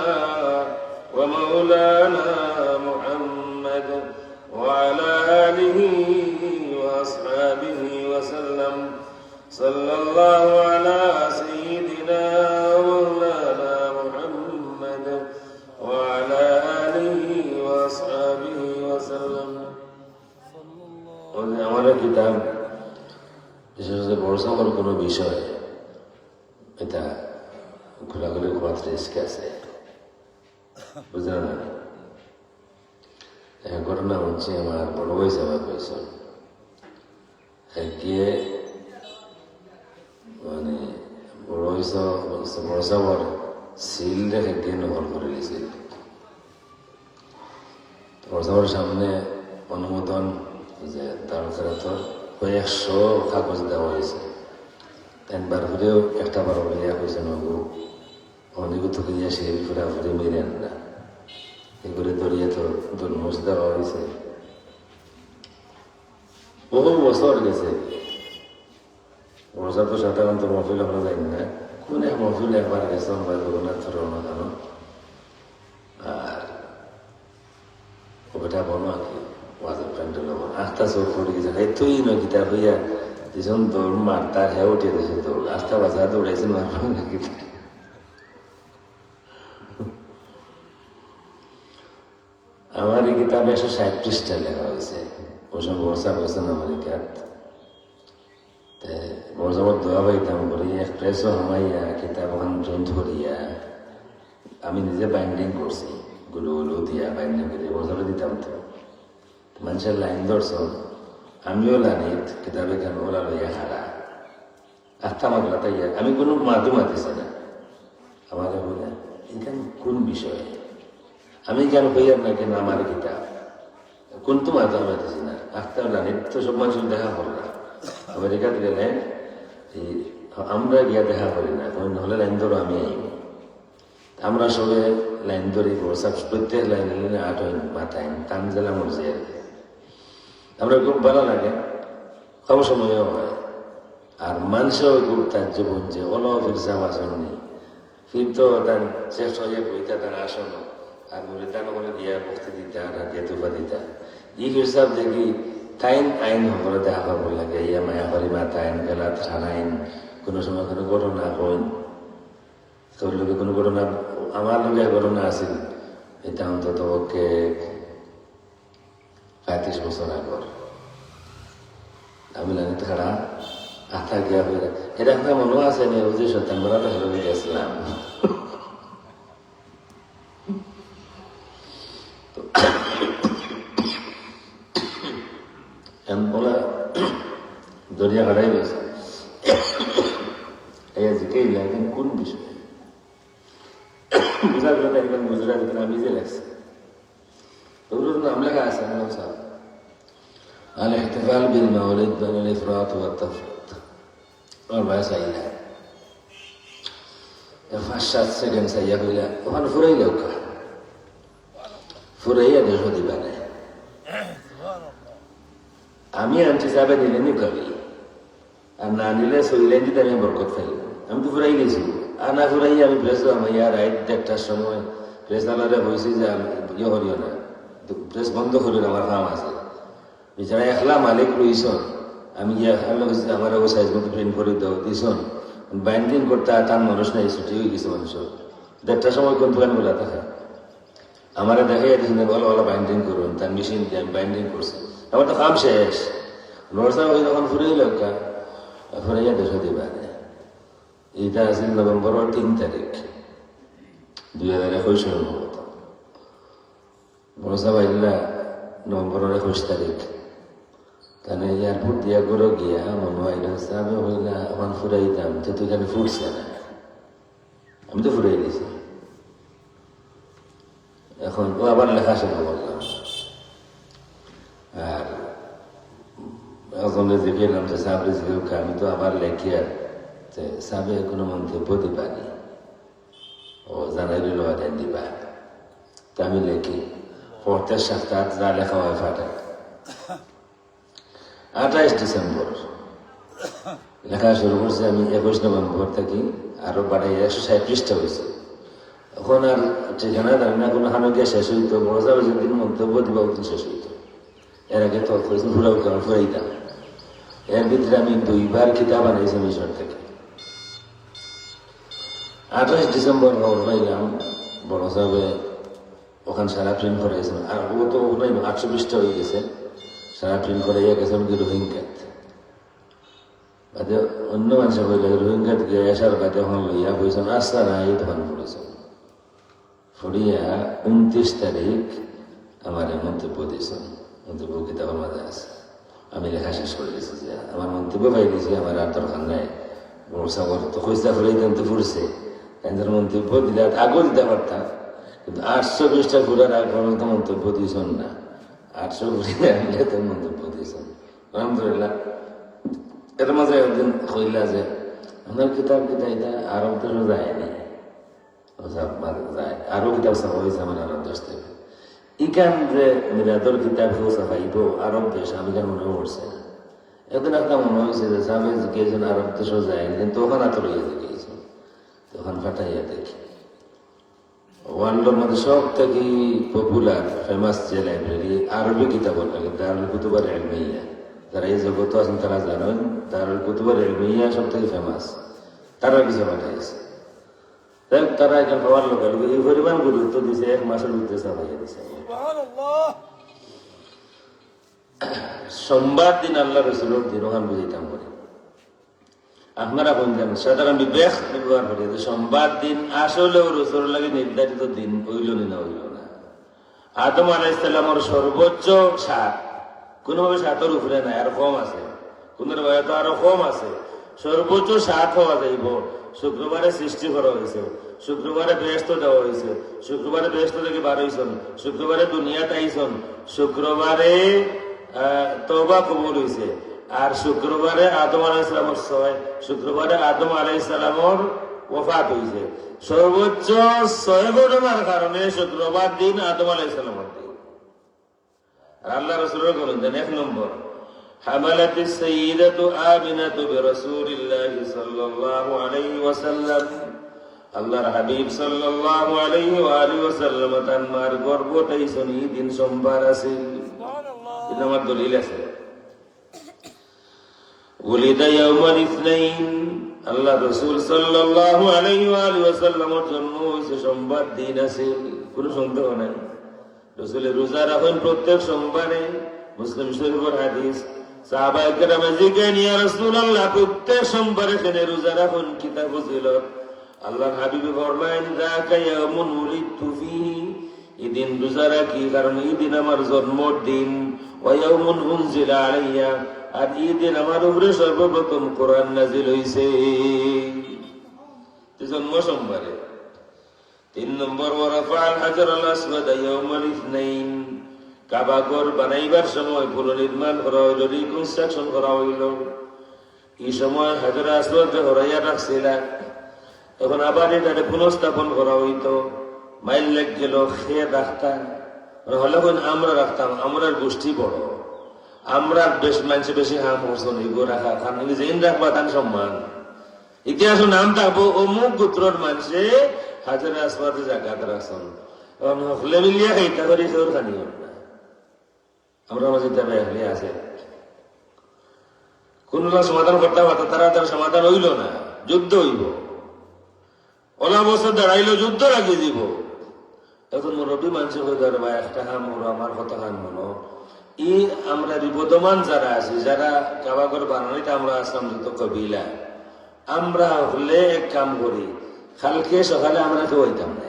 ওয়া মাওলানা মুহাম্মদ ওয়া আলা আলিহি ওয়া আসহাবিহি ওয়া সাল্লাম। সাল্লাল্লাহু আলা সাইয়্যিদিনা ওয়া মাওলানা মুহাম্মদ ওয়া আলা আলিহি ওয়া আসহাবিহি ওয়া সাল্লাম। আমাদের কিতাব বিশেষ বড় কোনো বিষয় এটা ঘোরাঘুরি খোয়ার রিস্ক আছে, বুঝলেন না? ঘটনা হচ্ছে আমার বড় ভাই সাহেব পেয়েছেন গিয়ে মানে বড় সাহেব সিল রেখে গিয়ে নহল করে দিয়েছিল। বড় সাহেবের সামনে অনুমোদন যে তার তো কয়েকশো কাগজ দেওয়া হয়েছে। একবার ঘুরেও একটা বার বলিয়া কইছে নগু অনেক তো কইয়া সিল ফুরা ফুরে মেরেন না, এগুলো দরিয়া তো দুর্মুষ দেওয়া হয়েছে। বহু বছর গেছে। বছর তো সাধারণত মহফিল আমরা যাই না, কোন এক মহফিল একবার গেছে আমরা জগন্নাথ রওনা জানো। আর ওটা বনো আর কি ওয়াজের প্যান্ডেল আস্থা চোখ পড়ে গেছে, খাইতই নয় গীতা হইয়া যেজন দৌড় মার তার হ্যাঁ উঠে দিয়েছে দৌড় আস্থা বাজা দৌড়াইছেন মারব নাকি। আমার এই কিতাবে 160 পৃষ্ঠা লেখা হয়েছে। ওসব বর্ষা বলছেন আমেরিকাত বর্ষাবার দোয়া পাইতাম করি এক প্রেসও হামাইয়া কিতাব ওখান প্রিন্ট করিয়া আমি নিজে বাইন্ডিং করছি, গুলো গুলো দিয়া বাইন্ডিং করিয়া বর্ষাটা দিতাম। তো মানুষের লাইন ধরছেন, আমিও লানিত কিতাবে কেন ওরা লইয়া খাড়া আস্থা মাগলা তাইয়া আমি কোনো মাতু মাতিছি না। আমাকে বলে এখানে কোন বিষয়ে আমি কেন কইয়ার না কেন আমার কিতাব কোন তো মাথা মাতিছি না। আখতার লানিত তো সব মানুষ দেখা করল না। আমেরিকাতে গেলে আমরা গিয়া দেখা করি না, হলে লাইন ধরো আমি আইব। আমরা সবে লাইন ধরি প্রত্যেক লাইন লাইনে 8 মাথায় টান জেলা মরছে আর কি। আমরা খুব ভালো লাগে, কম সময়ও হয়। আর মানুষও খুব তার্য বলছে অল ফিরসাম আসনি ফির তো তার শেষ হয়ে বইটা তার আসন আর মুরিদান বলে দিয়া মুক্তি দিতা আর হাতিয়া তুফা দিতা। ই ফিরসাব দেখি তাইন আইন সকলে দেখা পাব লাগে, ইয়া মায়া করি মাথা আইন গেলা থানা আইন কোনো সময় কোনো ঘটনা কইন তোর লোকে কোনো ঘটনা আমার লোকে ঘটনা আছিল এটা অন্তত ওকে 35 বছর আগর আমি লাইনে খাড়া আথা গিয়া হয়ে এটা একটা মনে আছে নি ওই যে সত্যান বলা হেলো গেছিলাম। বলা দরিয়া হারাই গেছে জিকেই লাগেন কোন বিষয় বুঝার কথা একদম গুজরাট আমি যে লাগছে ওগুলোর নাম লেখা আছে الاحتفال بالمولد بين الافراط والتفريط 4 ساعات فاشات سكن سيقول وأنا فريق لوكا فريق ده شو دبانة আমি আনছি যাবে নিলেনি কবি আর না নিলে শরীরেন দিতে আমি বরকত ফেলি। আমি তো ফুরাই গেছি আর না ফুরাই আমি প্রেস আমার রাইট 1টার সময় প্রেস আলাদা হয়েছি যে ইয়ে করিও না প্রেস বন্ধ করিও আমার ফার্ম আছে বিচারা একলা মালিক রইছন আমি গিয়া আমার ও সাইজ মতো প্রিন্ট করে দাও দিছন বাইন্ডিং করতে তার মানুষ নাই ছুটি হয়ে গেছে মানুষের 1টার সময় কোন দোকান বলা থাকে আমার দেখে ভালো ভালো বাইন্ডিং করুন তার মেশিন দিয়ে আমি বাইন্ডিং করছি আমার তো কাম শেষ নরসা ওই যখন ফুরিয়ে লোকা ফুরাইয়া 200 দিবা এইটা আছে নভেম্বরের 3 তারিখ 2021 সম্ভবত নরসা বাইলা নভেম্বরের 21 তারিখ তাহলে এয়ারপোর্ট দিয়া করে গিয়া মনে হয় সাবে হইলা এখন ফুরাইতাম তো তুই এখানে ফুটছে না আমি তো ফুরাই দিয়েছি। এখন ও আবার লেখা শুরু করলাম, আর একজনের জিজ্ঞেলাম যে সাবরে জিজ্ঞেস আমি তো আবার লেখি, আর সাবে কোনো মন্তব্য দিবানি, ও জানাই দিল দিবা। তা আমি লেখি, পড়তে সপ্তাহ যা লেখা হয় ফাটে। 28 ডিসেম্বর লেখা শুরু করছে আমি, 21 নভেম্বর থেকে আরো বাড়াই 160 পৃষ্ঠা হয়েছে। এখন আর ঠিকানা জানি না, কোনো হানকে শেষ হইতো, বড় যাবে যেদিন মন্তব্য দিবা ওদিন শেষ হইতো। এর আগে তো ফুরাও ফুরাইতাম। এর ভিতরে আমি 2বার কিতাব আনাইছি মিশর থেকে। 28 ডিসেম্বর খবর পাইলাম বড় সাহেবে ওখানে সারা প্রিন্ট করাইছেন, আর ও তো 800 পৃষ্ঠা হয়ে গেছে, সারা প্রিন্ট করাইয়া গেছে আমাকে রোহিঙ্গাত। বাদে অন্য মানুষের বইলে রোহিঙ্গাত গিয়ে আসার বাদে ওখানে লইয়া বইছেন আস্তা নাই দোকান পড়েছেন। ফড়িয়া 29 তারিখ আমার মন্তব্য দিয়েছেন, মন্তব্য কিতাবের মাঝে আছে। আমি লেখা শেষ করে দিয়েছি যে আমার মন্তব্য পাই দিয়েছি, আমার আর দরকার নাই। সাগর তো খোঁজটা ফুরাইতেন তো ফুরছে, তাদের মন্তব্য দিলে আগেও দিতে পারতাম, কিন্তু 800 পৃষ্ঠা ফুরার আগ পর্যন্ত মন্তব্য দিয়েছেন না। 800 ফুরিয়ে আনলে তো মন্তব্য দিয়েছেন। আলহামদুলিল্লাহ। এর মাঝে একদিন কইলা যে আমার কিতাব এটা আরব দেশও যায়নি, যায় আরো কিতাব ছাপা হয়েছে আমার আরব দেশ থেকে। ইকান যে মিলাদর কিতাব কেউ ছাপাইব আরব দেশ, আমি কেন মনে করছে না। একদিন একটা মনে হয়েছে যে সামনে গিয়েছেন আরব দেশও যায়নি, কিন্তু ওখানে এত লইয়া গিয়েছেন, তখন ফাটাইয়া দেখি ওয়ার্ল্ডের মধ্যে সব থেকে পপুলার ফেমাস যে লাইব্রেরি আরবি কিতাবের লাগে দারুল কুতুবার ইলমিয়া। যারা এই জগৎ আছেন তারা জানেন দারুল কুতুবার ইলমিয়া সব থেকে ফেমাস, তারা কিছু পাঠাইছে। তারা এখন হওয়ার লোক এই পরিমাণ গুরুত্ব দিছে, 1 মাসের ভিতরে চাপাইয়া দিছে। সোমবার দিন আল্লাহ রসুলের দিন ওখান বুঝিতাম করি। আপনারা কোন জানেন সাধারণ বিবেক ব্যবহার করি যে সোমবার দিন আসলেও রসুল লাগে নির্ধারিত দিন হইল না হইল না। আদম আলাইহিসসালামের সর্বোচ্চ 7, কোনোভাবে 7-এর উপরে নাই, আর কম আছে, কোন তো আরো কম আছে। সর্বোচ্চ 7 হওয়া যাইব। শুক্রবারে সৃষ্টি করা হয়েছে, শুক্রবারে বেহেশত দেওয়া হয়েছে, শুক্রবারে বেহেশত থেকে বার হয়েছেন, শুক্রবারে দুনিয়াত আইছেন, শুক্রবারে তওবা কবুল হয়েছে, আর শুক্রবারে আদম আলাইহিস সালামের 6, শুক্রবারে আদম আলাইহিস সালামের ওফাত হয়েছে। সর্বোচ্চ 6 ঘটনার কারণে শুক্রবার দিন আদম আলাইহিস সালামের দিন। আর আল্লাহ রাসূলের বলেন 1 নম্বর حملت السيدة آمنة برسول الله صلى الله عليه وسلم আল্লাহর হাবিব সাল্লাল্লাহু আলাইহি ওয়া আলিহি ওয়াসাল্লাম তার গর্ভটাইছেন এই দিন সোমবার আছে। সুবহানাল্লাহ, এটা আমার দলিল আছে। ওলিদা ইয়াউমাল ইসনাইন, আল্লাহ রাসূল সাল্লাল্লাহু আলাইহি ওয়া আলিহি ওয়াসাল্লামের জন্ম হইছে সোমবার দিন আছে, কোনো সন্দেহ নাই। রাসূলের রোজা রাখেন প্রত্যেক সোমবারে, মুসলিম শরীফের হাদিস। সাহাবায়ে কেরাম জিজ্ঞেস ইয়া রাসূলুল্লাহ প্রত্যেক সোমবারে কেন রোজা রাখেন, কিতাব ফজিলত। আল্লাহর হাবিব ফরমায়েন যাকা ইয়াউমুন উলিদতু ফীহি, এই দিন রোজা রাখি কারণ এই দিন আমার জন্মদিন। ওয়া ইয়াউমুন উনজিলা আলাইয়া, আর এই দিন আমার উপরে সর্বপ্রথম কোরআন নাযিল হইছে। জন্ম সোমবারে। 3 নম্বর ওয়া রাফা'আল হাজারাল আসওয়াদ ইয়াউমাল ইসনাইন, কাবা ঘর বানাইবার সময় পুনর্নির্মাণ করা হইল, রিকনস্ট্রাকশন করা হইল। এই সময় হাজার আসওয়াদকে হরাইয়া রাখছিল, এখন আবার এটাকে পুনঃস্থাপন করা হইতো। মাইল লেগ গেল, খেয়ে রাখতাম হলে আমরা রাখতাম, আমরা গোষ্ঠী বড়, আমরা বেশ মানুষে বেশি হাম করছেন এগো রাখা, কারণ যেন রাখবা তার সম্মান। ইতিহাস নাম থাকবো অমুক গোত্রর মানুষে হাজার আসওয়াদে জায়গা রাখছেন, হলে মিলিয়া খাইতা করি সেওর খানি না। আমরা মাঝে তারা আছে কোন সমাধান করতে পারত, তারা তার সমাধান হইল না, যুদ্ধ হইব। ওলা বছর দাঁড়াইলো, যুদ্ধ লাগিয়ে দিব। এখন মুরব্বী মানুষ হয়ে ধরে ভাই একটা খান মনো, আমার কথা খান মনো। ই আমরা বিবদমান যারা আছি, যারা কাবাগর বানানিতে আমরা আসলাম যত কবিলা, আমরা হলে এক কাম করি, কালকে সকালে আমরা কেউ হইতাম না।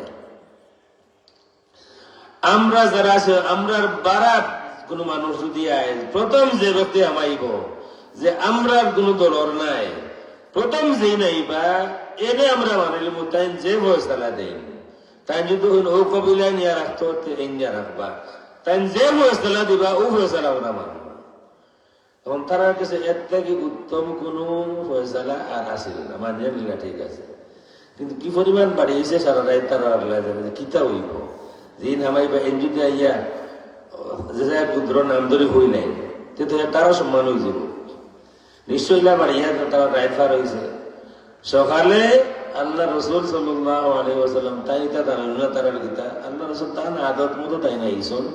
আমরা যারা আছে, আমরা বারাত কোন মানুষ যদি আয়, প্রথম যে ব্যক্তি আমাইব যে আমরা কোন দলর নাই, প্রথম যেই নাইবা এনে আমরা মানিলাম তাই যে ফয়সালা দেন তাই যদি ও কবিলা নিয়ে রাখতো নিয়ে রাখবা তাই যে ফয়সালা দিবা ও ফয়সালা আমরা মানব। তখন তারা কাছে এর থেকে উত্তম কোন ফয়সালা আর আসিল না, মানিয়ে নিলা ঠিক আছে। কিন্তু কি পরিমাণ বাড়িয়েছে সারা রাত তারা আল্লাহ জানে যে কিতা হইব যে নামাইবা এন যদি আইয়া যে পুত্র নাম ধরে হই নাই তো তারা সম্মান হয়ে যাব নিশ্চয়ই না। বাড়িয়া তারা রাত পার হয়েছে। সকালে আল্লাহ রসুল সাল্লাল্লাহু আলাইহি ওয়াসাল্লাম তাই তা দাঁড়ানো তারার গীতা আল্লাহ রসুল তার আদত মতো তাই না ইসন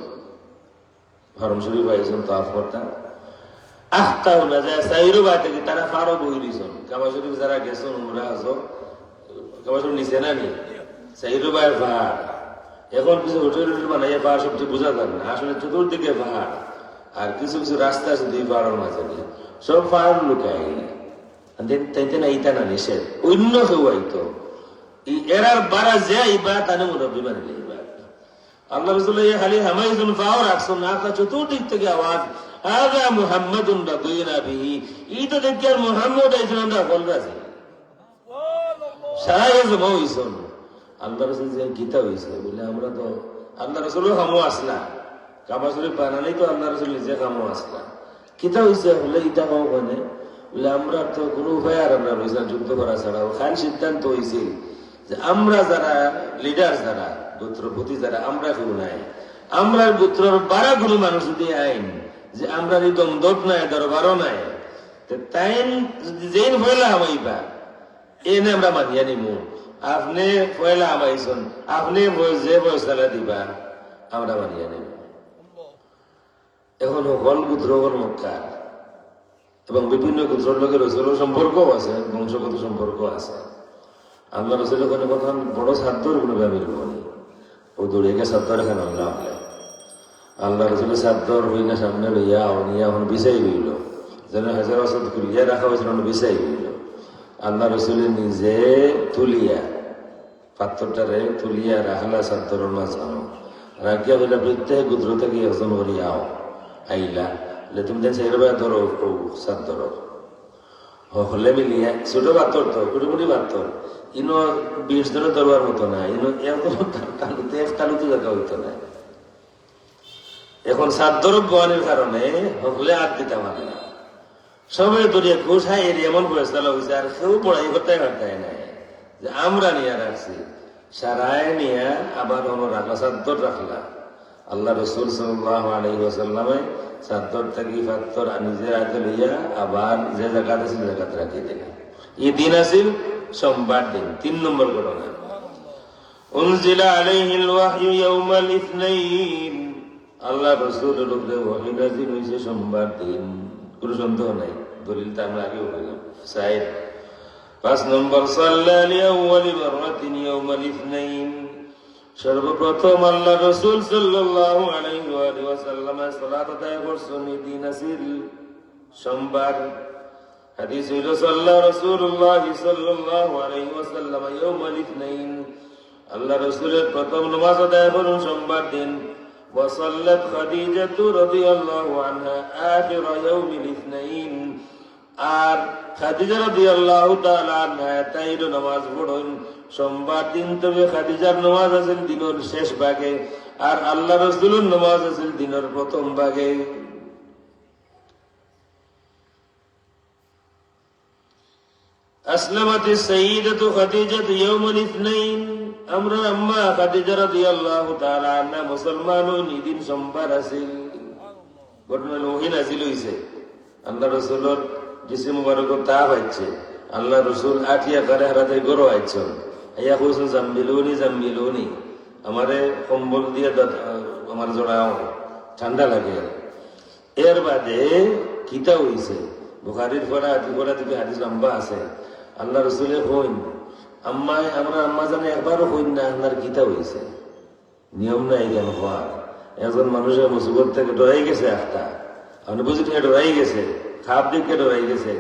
হরম শরীফ আইসন তো আফ করতা আখতাও না যায় সাইরো বাতে কি তারা ফারো বই দিছন কাবা শরীফ যারা গেছন উমরা আছো কাবা শরীফ নিচে না নি সাইরো বাই পাহাড়। এখন কিছু হোটেল বানাইয়া পাহাড় সবচেয়ে বোঝা যাবে না, আসলে চতুর্দিকে পাহাড় আর কিছু কিছু রাস্তা আছে দুই পাহাড়ের মাঝে সব পাহাড় লুকায় তাইতে না ইটা না নিষেধ অন্য কেউ আইতো এরার বারা যে আইবা তানে মুরব্বী বানিয়ে আইবা। আল্লাহ রাসূল খালি হামাইজুন ফাও রাখছেন না তা চতুর্দিক থেকে আওয়াজ আগা মুহাম্মাদুন রাদিনা বিহি ই তো দেখি আর মুহাম্মদ আইছেন আমরা বলরাছি সাহেব মইছন আল্লাহ রাসূল যে গীতা হইছে বলে আমরা তো আল্লাহ রাসূলও হামো আসলা কাবা শরীফ বানালেই তো আল্লাহ রাসূল নিজে হামো আসলা গীতা হইছে বলে ইটা কাও মানে বলে আমরা তো কোনো উপায় আর আমরা রয়েছে যুদ্ধ করা ছাড়া খান সিদ্ধান্ত হয়েছে যে আমরা যারা লিডার যারা গোত্রপতি যারা আমরা কেউ নাই আমরা গোত্রের 12 গুলো মানুষ যদি আইন যে আমরা দমদট নাই দরবারও নাই তাই যেন পয়লা আমাইবা এনে আমরা মানিয়া নিমু আপনি পয়লা আমাইছেন আপনি যে ফয়সালা দিবা আমরা মানিয়া নিব। এখন হল গোত্র হল মক্কার এবং বিভিন্ন গোত্রের লোকের রসুলের সম্পর্কও আছে, বংশগত সম্পর্ক আছে। আল্লাহ রসুল ওখানে কথা বড় সাদ্দর কোনো ব্যাপার বলি ও দৌড়ে গিয়ে সাদ্দর এখানে আল্লাহ আল্লাহ রসুলের সাদ্দর হই না সামনে লইয়া নিয়া এখন বিছাই হইল যেন হাজার ওষুধ খুলিয়া রাখা হয়েছিল বিছাই হইল। আল্লাহ রসুলের নিজে তুলিয়া পাত্রটারে তুলিয়া রাখলা সাদ্দর মাঝানো রাখিয়া বলে প্রত্যেক গোত্র থেকে একজন করিয়াও আইলা তুমি দেন সেই ধরো সাত ধরো হলে মিলিয়ে ছোট বাত্তর তো কুড়ি বাত্তর ইনো 20 জনের ধরবার মতো না ইনো তালুতে দেখা হইতো না। এখন সাত ধরো গোয়ানের কারণে হলে আর দিতে পারে না সবাই দরিয়া গোসাই এর এমন ফয়সালা হয়েছে আর কেউ পড়াই করতে পারতাই নাই যে আমরা নিয়ে রাখছি সারায় নিয়ে আবার অন্য রাখলা সাদ্দর রাখলা। আল্লাহ রসুল সাল্লাল্লাহু আলাইহি ওয়াসাল্লামে সাদ্দর থাকি ফাত্তর নিজের হাতে লইয়া আবার যে জায়গাতে ছিল জায়গাতে রাখিয়ে দিলেন। এই দিন আসিল সোমবার দিন। 3 নম্বর ঘটনা উনজিলা আলাইহিল ওয়াহয়ু ইয়াউমাল ইসনাইন আল্লাহ রসুলের উপরে ওহী নাযিল হইছে সোমবার দিন। কোনো সন্দেহ নাই, দলিলটা আমরা আগেও বললাম। 5 নম্বর সাল্লা লিআউয়ালি মাররাতিন ইয়াউমাল ইসনাইন সর্বপ্রথম আল্লাহ রসুল সাল্লাল্লাহু আলাইহি ওয়াসাল্লাম সালাত আদায় করছেন দিন আসিল সোমবার। হাদিস হইল সাল্লা রাসূলুল্লাহ সাল্লাল্লাহু আলাইহি ওয়াসাল্লাম ইয়াউমাল ইসনাইন আল্লাহ রসুলের প্রথম নামাজ আদায় করেন সোমবার দিন। ওয়াসাল্লাত খাদিজাতু রাদিয়াল্লাহু আনহা আখির ইয়াউমিল ইসনাইন আর খাদিজা রাদিয়াল্লাহু তাআলা আনহা তাইর নামাজ পড়েন সোমবার দিন। তবে খাদিজার নামাজ আছে দিনের শেষ ভাগে আর আল্লাহ রাসূলের নামাজ আছে দিনের প্রথম ভাগে। আসলামাতিস সাইয়্যিদাতু খাদিজাতু ইয়াউমাল ইসনাইন আমরা আম্মা খাদিজা রাদিয়াল্লাহু তাআলা আনহা মুসলমান হইনি দিন সোমবার আছে। ঘটনা ওহী নাযিল হইছে আল্লাহ রাসূলের জিসিম মুবারক তা হইছে আল্লাহ রাসূল আটিয়া করে হারাতে গরো আইছে ইয়া কইছেন জাম্মিলুনি আমারে কম্বল দিয়ে আমার জড়াও ঠান্ডা লাগে। এর বাদে কিতা হইছে বুখারীর পড়া দিকে হাদিস লম্বা আছে। আল্লাহ রাসূলে কইন আমরা আম্মা জানে একবারও কইন না আপনার কিতা হইছে নিয়ম নাই কেন হওয়ার। একজন মানুষের মুসিবত থেকে ডরাই গেছে একটা আপনি বুঝি থেকে ডরাই গেছে খাপ দিকে ডরাই গেছে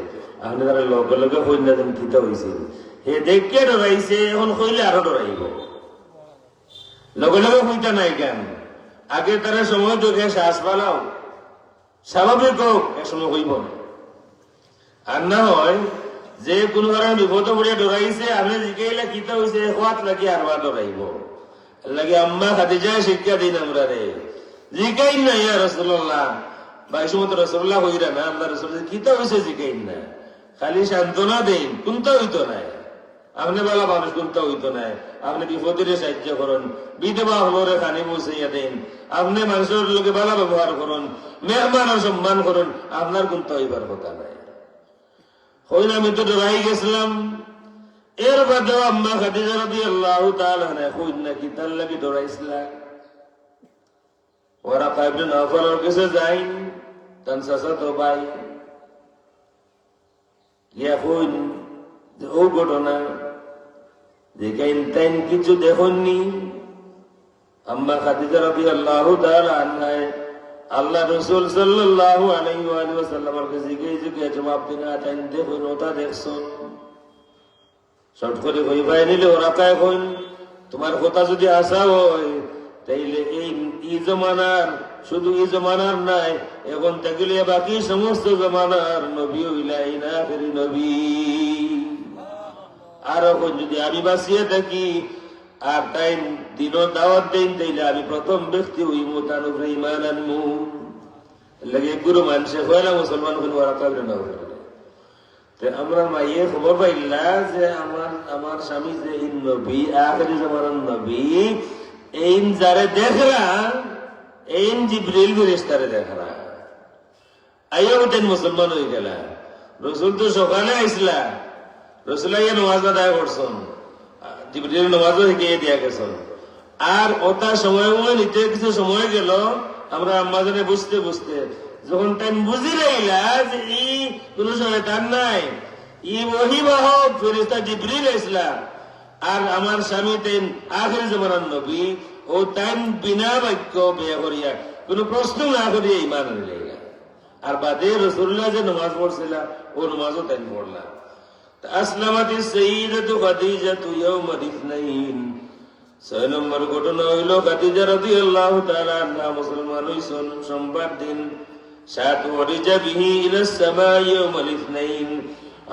আপনি তারা লগে লগে কইন না যেন কিতা হইছে হে দেখে ডরাইছে এখন কইলে আরো ডরাইব লগে লগে কইতা নাই কেন আগে তারা সময় যোগে শ্বাস পালাও স্বাভাবিক হোক এক সময় হইব না। আর না হয় যে কোনো কারণে বিপদ পড়ে ডরাইছে আপনি জিকাইলে কিতা হয়েছে হাত লাগি আর বা ডরাইব লাগে আম্মা খাদিজা শিক্ষা দিন আমরা রে জিকাই না ইয়া রাসূলুল্লাহ বা এই সময় তো রাসূলুল্লাহ হইরা না আল্লাহ রাসূল কিতা হয়েছে জিকাই না খালি সান্ত্বনা দেন কোনটা হইতো না আপনি বলা মানুষ কোনটা হইতো না আপনি বিপদের সাহায্য করুন বিধবা হলরে খানি পৌঁছাইয়া দেন আপনি মানুষের লোকে ভালো ব্যবহার করুন মেহমানের সম্মান করুন আপনার কোনটা হইবার কথা নাই হইলে আমি তো ডরাই গেছিলাম এর বাদেও আম্মা খাদিজা রাদিয়াল্লাহু তাআলা আনহা কইন নাকি তার লাগি ডরাইছিলা ওরা ইবনে নওফলের কাছে যাই তান চাচাতো ভাই গিয়া কইন যে ও ঘটনা যে কাইন তাইন কিছু দেখননি আম্মা খাদিজা রাদিয়াল্লাহু তাআলা আনহা আল্লাহ রাসূল সাল্লাল্লাহু আলাইহি ওয়া সাল্লামের কাছে গিয়ে জবাব দিনা তাইন দেখুন ওটা দেখছুন শর্ট করে কই ভাই নিলে ওরা কায় কইন তোমার কথা যদি আশা হয় তাইলে এই জমানার শুধু এই জমানার নাই এখন থাকলে বাকি সমস্ত জমানার নবী হইলাই না ফেরি নবী আর এখন যদি আমি বাঁচিয়ে থাকি আর তাই দিন দাওয়াত দেন তাইলে আমি প্রথম ব্যক্তি হইব তার উপরে ঈমান আনমু লাগে গুরু মানুষে হয় না মুসলমান হইল ওরা কাবরে না আমরা মাইয়ে খবর পাইলা যে আমার স্বামী যে নবী আখেরি জামানার নবী এই যারে দেখরা এই জিবরিল ফেরেশতারে দেখরা আইও উঠেন মুসলমান হয়ে গেলা রসুল তো সকালে আইসলা রসুল আইয়া নামাজ আদায় করছেন জিবরিল নামাজও শিখিয়ে দিয়া গেছেন আর ওটা সময় নিতে কিছু সময় গেল আমরা আম্মাজানে বুঝতে বুঝতে যখন টাইম বুঝি লাইলা যে ই কোন শয়তান নাই ই ওহীবাহক ফেরেশতা জিবরিল ইসলাম আর আমার স্বামী তেন আখির জামানার নবী ও টাইম বিনা বাক্য বিয়া করিয়া কোন প্রশ্ন না করিয়া ঈমান আনলে আর বাদে রাসূলুল্লাহ যে নামাজ পড়ছিলা ও নামাজও টাইম পড়লা আসলামাতি সাইয়্যিদাতু খাদিজাতু ইয়াউমাল ইথনাইন 6 নম্বর ঘটনা হইল খাদিজা রাদিয়াল্লাহু তাআলা আনহা মুসলমান হইছেন সোমবার দিন সাত ওয়ারিজা বিহি ইলাস সামা ইয়াউমাল ইথনাইন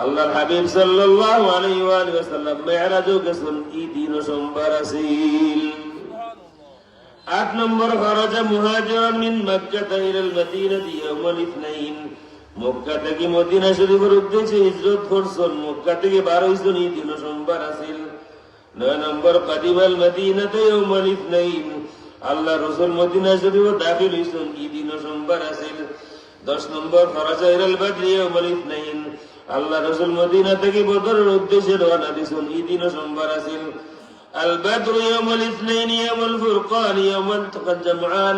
আল্লাহর হাবিব সাল্লাল্লাহু আলাইহি ওয়া সাল্লাম মিরাজে গেছেন এই দিন সোমবার আছিল 8 নম্বর খরাজা মুহাজিরান মিন মক্কা ইলাল মদিনা ইয়াউমাল ইথনাইন মক্কা থেকে মদিনা শরীফের উদ্দেশ্যে হিজরত করছেন মক্কা থেকে বার হইছেন এই দিন সোমবার আছিল 9 নম্বর কাদিমাল মদিনাতে ইয়াউমাল ইথনাইন আল্লাহ রাসূল মদিনা শরীফে দাখিল হইছেন এই দিন সোমবার আছিল 10 নম্বর খরাজা ইলাল বদর ইয়াউমাল ইথনাইন আল্লাহ রাসূল মদিনা থেকে বদরের উদ্দেশ্যে রওনা দিছেন এই দিন সোমবার আছিল আল বদর ইয়াউমাল ইথনাইন ইয়াউমুল ফুরকান ইয়াউমাল তাকাল জামআন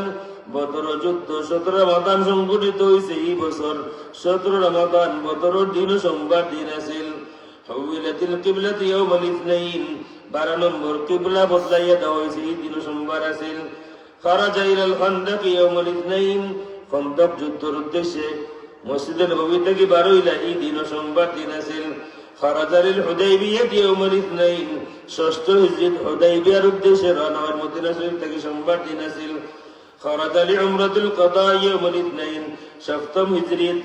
বদর যুদ্ধ 17 রমাদান সংঘটিত হইছে এই বছর 17 রমাদান বদরের দিন সোমবার দিন আছিল হুইলাতিল কিবলাতু ইয়াউমাল ইথনাইন 12 নম্বর কিবলা বদলাইয়া দেওয়া হইছে এই দিন সোমবার আছিল খারাজা ইলাল খানদাক ইয়াউমাল ইথনাইন খন্দক যুদ্ধের উদ্দেশ্যে মসজিদে নববী থেকে বার হইলা এই দিন সোমবার দিন আছিল খারাজালিল হুদাইবিয়া ইয়াউমাল ইথনাইন 6ষ্ঠ হিজরত হুদাইবিয়ার উদ্দেশ্যে রওনা হওয়ার মদিনা শরীফ থেকে সোমবার দিন আছিল খারাজালি উমরাতুল কাদা ইয়াউমাল ইথনাইন 7ম হিজরত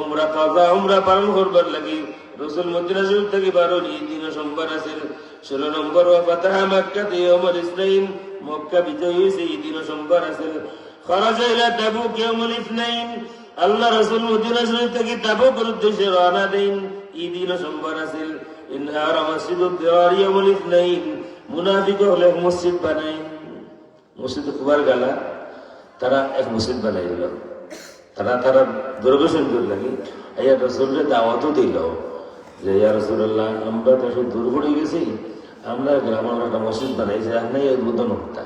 উমরা কাজা উমরা পালন করবার লাগি রাসূল মদিনা শরীফ থেকে বার হইল এই দিন সোমবার আছিল 16 নম্বর ওয়া ফাতাহা মক্কা ইয়াউমাল ইথনাইন মক্কা বিজয় হইছে এই দিন সোমবার আছিল খারাজা ইলা তাবুক ইয়াউমাল ইথনাইন আল্লাহ রাসূল মদিনা শরীফ থেকে তাবুকের উদ্দেশ্যে রওনা দেন এই দিন সোমবার আছিল ইনহারা মসজিদুদ দিরার ইয়াউমুল ইথনাইন মুনাফিক হলে মসজিদ বানায় মসজিদ কুবার গালা তারা এক মসজিদ বানাইল তারা দুর্গোষণ করে লাগি ইয়া রাসূলের দাওয়াতও দিল যে ইয়া রাসূলুল্লাহ আমরা তো সব দূর পড়ে গেছি আমরা গ্রামে একটা মসজিদ বানাইছি আপনি উদ্বোধন হতা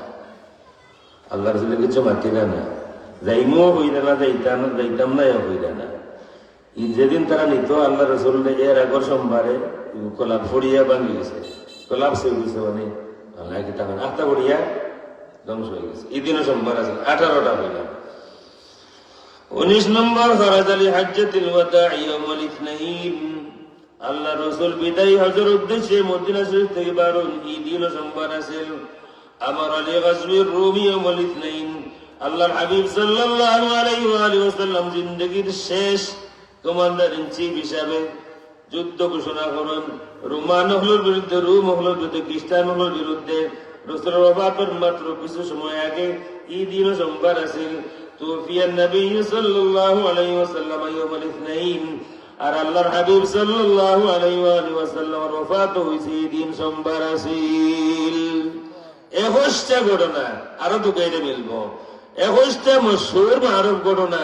আল্লাহ রাসূলের কিছু মাতিলা না যাইমও হইল না যাইতাম না হইল না যেদিন তারা নিত আল্লাহ রাসূল এর আগর সোমবারে কলাপ ফড়িয়া ভাঙি গেছে কলাপ হয়ে গেছে মানে আল্লাহ কি তখন 8টা ফড়িয়া ধ্বংস হয়ে গেছে এই দিনও সোমবার আছে 18টা হইল 19 নম্বর খারাজালি হাজ্জাতুল ওয়াদা ইয়াউমুল ইথনাইন আল্লাহ রাসূল বিদায় হজের উদ্দেশ্যে মদিনা শরীফ থেকে বার হন এই দিনও সোমবার আছে আমার আলী গাজওয়ির রুম ইয়াউমুল ইথনাইন আল্লাহর হাবিব সাল্লাল্লাহু আলাইহি ওয়া সাল্লাম জিন্দেগীর শেষ কমান্ডার ইন চিফ হিসাবে যুদ্ধ ঘোষণা করেন রোমান হলের বিরুদ্ধে, রোম হলের বিরুদ্ধে, খ্রিস্টান হলের বিরুদ্ধে। রাসূলের ওফাতের মাত্র কিছু সময় আগে এই দিনও সোমবার আছিল। তুফিয়ান নবী সাল্লাল্লাহু আলাইহি ওয়াসাল্লাম ইয়াউমুল ইসনাইন, আর আল্লাহর হাবিব সাল্লাল্লাহু আলাইহি ওয়াসাল্লামের ওফাত হইছে এই দিন সোমবার আছিল। 21টা ঘটনা আরো তো গাইতে মিলবো, 21টা মশহুর মারুফ ঘটনা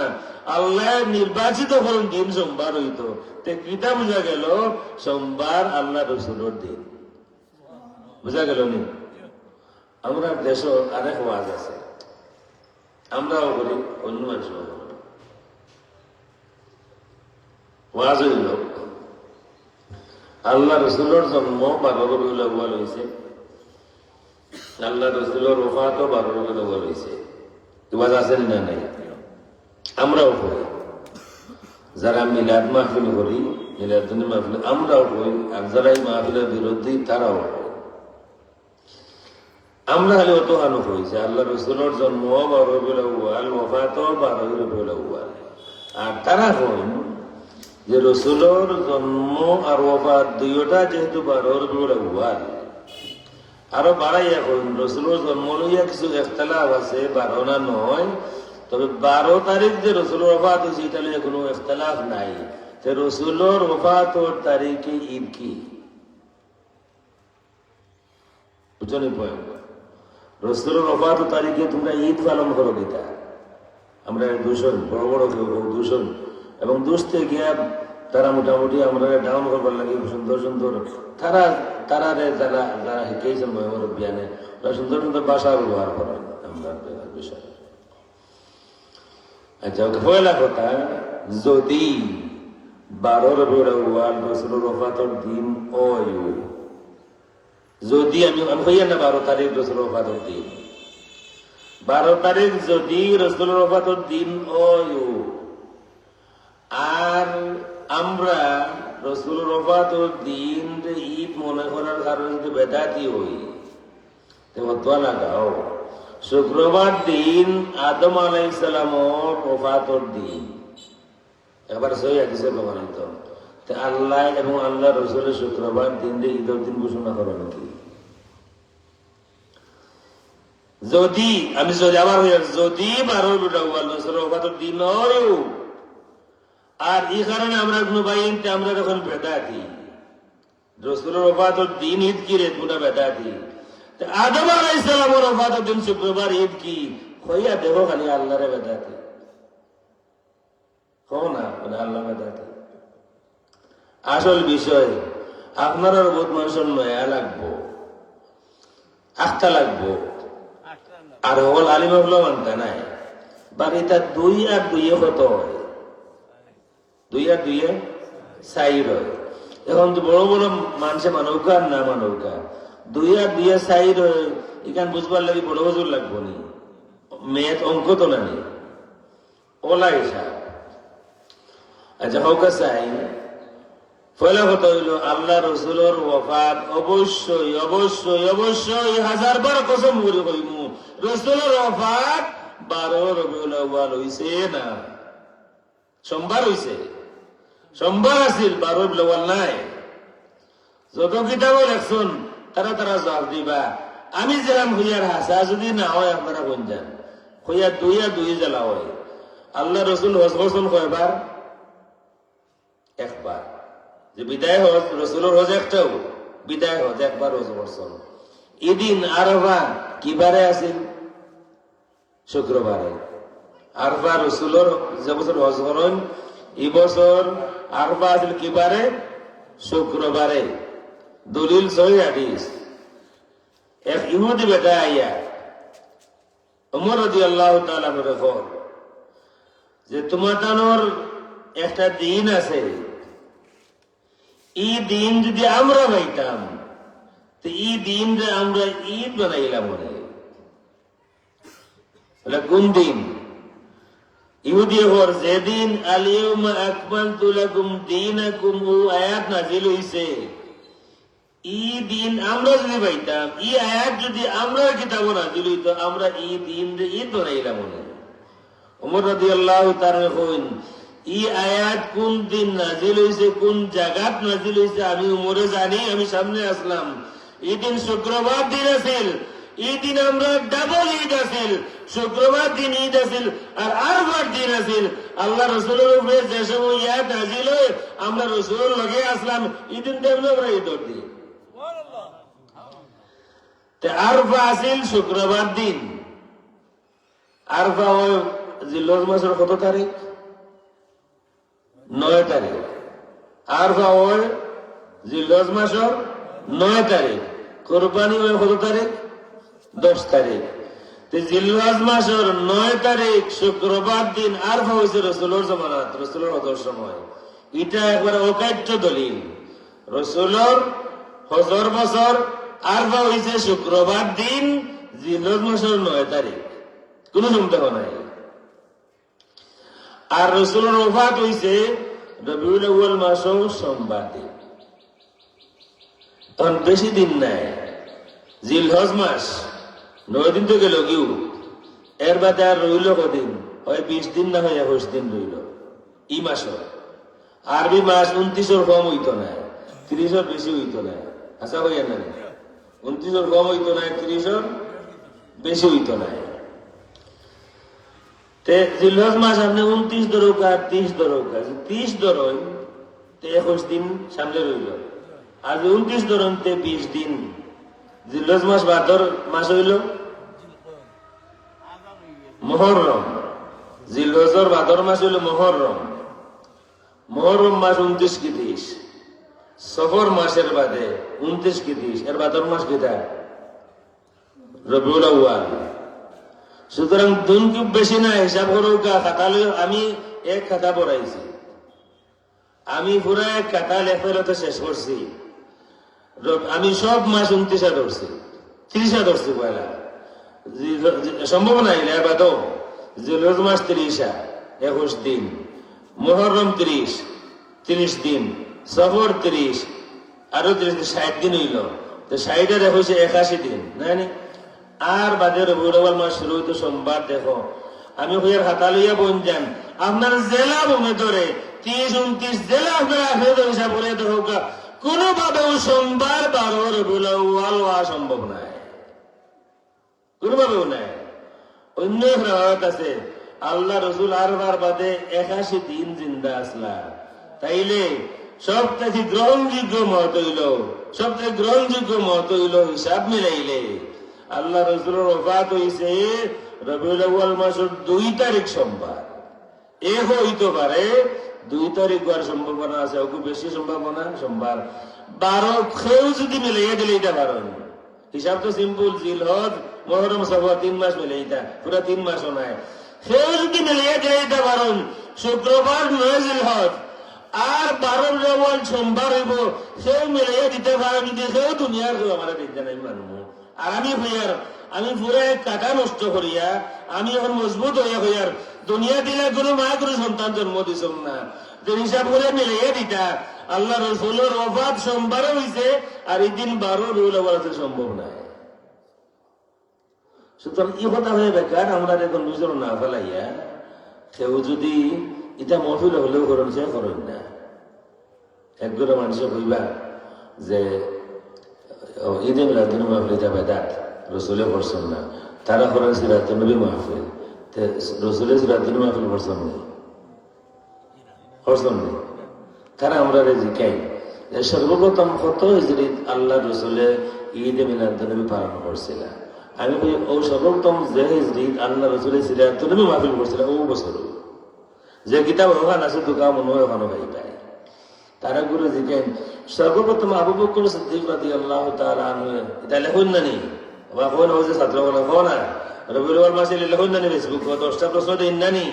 আল্লাহ নির্বাচিত করেন দিন সোমবার হইতো। কিতা বোঝা গেল সোমবার আল্লাহ রসুলের দিন, বোঝা গেল নি? আমরা দেশ আরেক ওয়াজ আছে, আমরাও করি, অন্য মানুষও করি। ওয়াজ হইল আল্লাহ রসুলের জন্ম 12 রবিউল আউয়াল হয়েছে, আল্লাহ রসুলের ওফাতও 12 রবিউল আউয়াল হয়েছে। ওয়াজ আছেন না নাই? আমরাও করি, যারা মিলাদ মাহফিল করি, মিলাদ মাহফিল আমরাও করি, আর যারা এই মাহফিলের বিরোধী তারাও করি। আমরা খালি অত হানু হয়েছে আল্লাহ রসুলের জন্ম 12 রবিউল আউয়াল, ওফাতও 12 রবিউল আউয়াল। আর তারা কইন যে রসুলের জন্ম আর ওফাত দুইটা যেহেতু 12 রবিউল আউয়াল, আরো বাড়াইয়া কইন রসুলের জন্ম লইয়া কিছু ইখতিলাফ আছে, 12 না 9, তবে 12 তারিখ যে রসুলের ওফাত হয়েছে এটা লইয়া কোনো ইখতিলাফ নাই। যে রসুলের ওফাতের তারিখে ঈদ কি বুঝলি? রসুলের ওফাত তারিখে তোমরা ঈদ পালন করো কিতা? আমরা দূষণ বড় বড় কেউ দূষণ এবং দুষতে গিয়া তারা মোটামুটি আমরা ডাউন করবার লাগে সুন্দর সুন্দর তারা যারা যারা শিখেছেন মহিমার জ্ঞানে ওরা সুন্দর সুন্দর ভাষা ব্যবহার করেন আমরা বিষয়। আচ্ছা, পয়লা কথা, যদি 12 রবিউল আউয়াল রসুলের ওফাতের দিন হয়, যদি আমি হইয়া না 12 তারিখ রসুলের ওফাতের দিন, 12 তারিখ যদি রসুলের ওফাতের দিন হয়, আর আমরা রসুলের ওফাতের দিন ঈদ মনে করার কারণে যদি বেদাতি হই, ফতোয়া লাগাও শুক্রবার দিন আদম আলাইহিস সালামের ওফাতের দিন, এবার সহিহ হাদিসে প্রমাণিত। আল্লাহ এবং আল্লাহ রসুলের শুক্রবার দিন ঈদের দিন ঘোষণা করো নাকি? যদি আমি আবার যদি 12 রবিউল আউয়াল রসুলের ওফাতের দিন হয়, আর এই কারণে আমরা কোনো বাইনতে আমরা যখন বেদাতি রসুলের ওফাতের দিন ঈদ কি রে তোমরা বেদাতি, আদম আলাইহিস সালামের ওফাতের দিন শুক্রবার ঈদ কি কইয়া দেখো খালি আল্লাহরে বেদাতি হো না, আল্লাহ বেদাতি। আসল বিষয় আপনারা বহুত মানুষের নয়া লাগবো, আখতা লাগবো, আর হল আলিমা হলো মানতা নাই। বাড়িটা 2 আর 2 কত হয়? 2 আর 2 4 হয়। এখন তো বড় বড় মানুষে মানৌকা আর না মানৌকা 2 আর 2 4 হয়, এখান বুঝবার লাগে বড় হুজুর লাগবো নি, মেয়ের অঙ্ক তো না নি ওলা হিসাব। আচ্ছা, হৌকা চাই পয়লা কথা হইল আল্লাহ রসুলের ওফাত অবশ্যই অবশ্যই অবশ্যই 1000 বার কসম করে কইমু রসুলের ওফাত 12 রবিউল আউয়াল হইছে না, সোমবার হইছে, সোমবার আছিল, 12 রবিউল আউয়াল নাই। যত কিতাবও লেখছেন তারা জবাব দিবা। আমি যেরাম হইয়ার হাসা যদি না হয় আপনারা কোন যান হইয়া 2 আর 2 জ্বালা হয়। আল্লাহ রসুল হজ করছেন কয়বার? একবার। যে বিদায় হজ রসুলের হজ একটাও, বিদায় হজ একবার হজ করছেন। এদিন আরফা কিবারে আছিল? শুক্রবারে। আরফা রসুলের যে বছর হজ করেন এই বছর আরফা আছিল কিবারে? শুক্রবারে। দলিল সহিহ হাদিস। এক ইহুদি বেটা আইয়া ওমর রাদিয়াল্লাহু তাআলা বলেন যে তোমাদের একটা দিন আছে, এই দিন যদি আমরা পাইতাম তো এই দিন আমরা ঈদ বানাইলাম মনে। কোন দিন? ইহুদি হর যেদিন আল-ইয়াউমা আকমালতু লাকুম দীনাকুম ও আয়াত নাযিল হইছে, এই দিন আমরা যদি পাইতাম, এই আয়াত যদি আমরা কিতাব নাযিল হইতো, আমরা এই দিন ঈদ বানাইলাম মনে। ওমর রাদিয়াল্লাহু তাআলা কইন ই আয়াত কোন দিন নাজিল হয়েছে, কোন জায়গাত নাজিল হয়েছে আমি উমরে জানি। আমি সামনে আসলাম, এই দিন শুক্রবার দিন আছিল, এই দিন আমরা ডাবল ঈদ আছিল, শুক্রবার দিন ঈদ আছিল আর আরবার দিন আছিল। আল্লাহ রসুলের উপরে যে সময় ইয়াদ নাজিল হয় আমরা রসুলের লগে আসলাম, এই দিন তেমনি আমরা ঈদের দিন। আরফা আছিল শুক্রবার দিন, আরফা হয় জিলহজ মাসের কত তারিখ? 9 তারিখ। আরফা হয় জিলহজ মাসের 9 তারিখ। কোরবানি হয় কত তারিখ? 10 তারিখ। জিলহজ মাসের 9 তারিখ শুক্রবার দিন আরফা হয়েছে রসুলের জমানাত, রসুলের হজর সময়। এটা একবারে অকাট্য দলিল। রসুলের হজর বছর আরফা হয়েছে শুক্রবার দিন জিলহজ মাসের 9 তারিখ, কোন সন্দেহ নাই। আর রসুলের ওফাত হয়েছে রবিউল আউয়াল মাসের সোমবার দিন। তখন বেশি দিন নাই, জিলহজ মাস 9 দিন তো গেল কেউ, এর বাদে আর রইল কদিন? হয় 20 দিন না হয় 21 দিন রইল ই মাস। আরবি মাস 29 কম হইতো না, 30 বেশি হইতো না। আচ্ছা হইয়া না, 29 কম হইতো না, 30 বেশি হইতো না। জিলহজ মাস আপনি 29 ধরুক আর 30 ধরুক, 30 ধরুন 21 দিন সামনে রইল, আর 29 ধরুন 20 দিন। জিলহজ মাস ভাদর মাস হইল মুহররম, জিলহজের ভাদর মাস হইল মুহররম। মুহররম মাস 29 কি 30, সফর মাসের বাদে 29 কি 30, এর ভাদর মাস কিটা? রবিউল আউয়াল। সুতরাং দিন খুব বেশি না, হিসাব করুক। খাতালে আমি এক খাতা পড়াইছি, আমি পুরা এক খাতা লেখাতে শেষ করছি। আমি সব মাস 29 ধরছি, 30 ধরছি পয়লা। সম্ভব নাই লেবাদো। জিলহজ মাস 30, 21 দিন, মুহররম 30 দিন, সফর 30, আরো 30, 60 দিন হইল। তো 60 আর 21 81 দিন না? আর বাদে রবিউল আউয়াল মাস শুরু হইতো সোমবার। দেখো আমি হইয়ার হাতা লইয়া বন যান, আপনার জেলা বমে ধরে 30, 29 জেলা আপনার আখের হিসাব করে দেখো, কোনোভাবেও সোমবার 12 রবিউল আউয়াল হওয়া সম্ভব নাই, কোনোভাবেও নাই। অন্য রাওয়ায়াত আছে আল্লাহ রসুল আরবার বাদে 81 দিন জিন্দা আসলা। তাইলে সবথেকে গ্রহণযোগ্য মত হইল, সবথেকে গ্রহণযোগ্য মত হইল হিসাব মিলাইলে আল্লাহ রসুলের ওফাত হইছে রবিউল আউয়াল মাসের 2 তারিখ সোমবার। এ হইতে পারে 2 তারিখ হওয়ার সম্ভাবনা আছে, খুব বেশি সম্ভাবনা সোমবার। 12 খেউ যদি মিলাইয়া দিলে এটা পারেন। হিসাব তো সিম্পল, জিলহজ মুহররম সফর 3 মাস মিলে, এটা পুরা 3 মাসও নাই। খেউ যদি মিলাইয়া দিলে এটা পারেন শুক্রবার 9 জিলহজ আর 12 রবিউল সোমবার হইব, খেউ মিলাইয়া দিতে পারেন। যদি খেউ দুনিয়ার কেউ আমার দিতে নাই মানব। আর আমি হইয়ার, আমি পুরা কাটা নষ্ট করিয়া আমি এখন মজবুত হইয়ার দুনিয়া দিলে কোনো মা কোনো সন্তান জন্ম দিছ না। হিসাব করে মিলাইয়া দিতা আল্লাহ রসুলের ওফাত সোমবারও হইছে আর এই দিন 12 রবিউল আউয়াল সম্ভব নাই। সুতরাং এই কথা হয়ে বেকার আমরা এখন বুঝল না ফেলাইয়া কেউ যদি এটা মহফিল হলেও করেন, সে করেন না। একগুলো মানুষ কইবা যে ঈদে মিলাদুন মাহফিল এটা বেদাত, রসুলে করছেন না, তারা করেন সিরাতুন নবী মাহফিল। রসুলে সিরাতুন মাহফিল করছেন না, করছেন না। তারা আমরা জিকাই সর্বপ্রথম কত হিজরিত আল্লাহ রসুলে ঈদে মিলাদুন নবী পালন করছিল। আমি কই ও সর্বপ্রথম যে হিজরিত আল্লাহ রসুলে সিরাতুন নবী মাহফিল করছিল ও বছর যে কিতাব ওখান আছে তো কা মনে হয় ওখানে ভাই পায়। তারা গুরু জিকেন সর্বপ্রথম আবু বকর সিদ্দিক রাদিয়াল্লাহু তাআলা আনহু এটা লেখুন না নি বা কোন হচ্ছে ছাত্র বলা কোন না রবিউল আউয়াল মাসে লেখুন না নি ফেসবুক 10টা প্রশ্ন দিন না নি।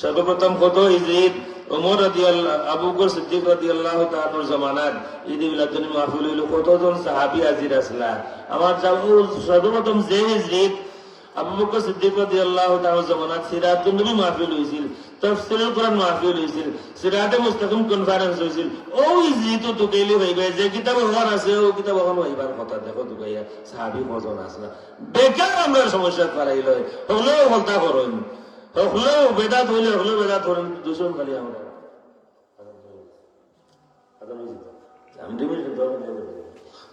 সর্বপ্রথম কত হিজরিত ওমর রাদিয়াল্লাহু আবু বকর সিদ্দিক রাদিয়াল্লাহু তাআলার জামানাত ঈদ মিলাদুন মাহফিল হইল, কতজন সাহাবী হাজির আসলা। আমার সর্বপ্রথম যে হিজরিত আবু বকর সিদ্দিক রাদিয়াল্লাহু তাআলার জামানাত সিরাতুন নবী মাহফিল হইছিল, তাফসীরুল কুরআন মাহফিল হইছিল, সিরাতে মুস্তাকিম কনফারেন্স হইছিল। ওই যেহেতু তুকেলি হইবে যে কিতাব হওয়ার আছে ও কিতাব এখন হইবার কথা। দেখো তুকাইয়া সাহাবী কজন আসলা, বেকার আমরা সমস্যা করাইল হলেও হলতা করেন, হলেও বেদাত হইলে হলেও বেদাত করেন, দূষণ খালি আমরা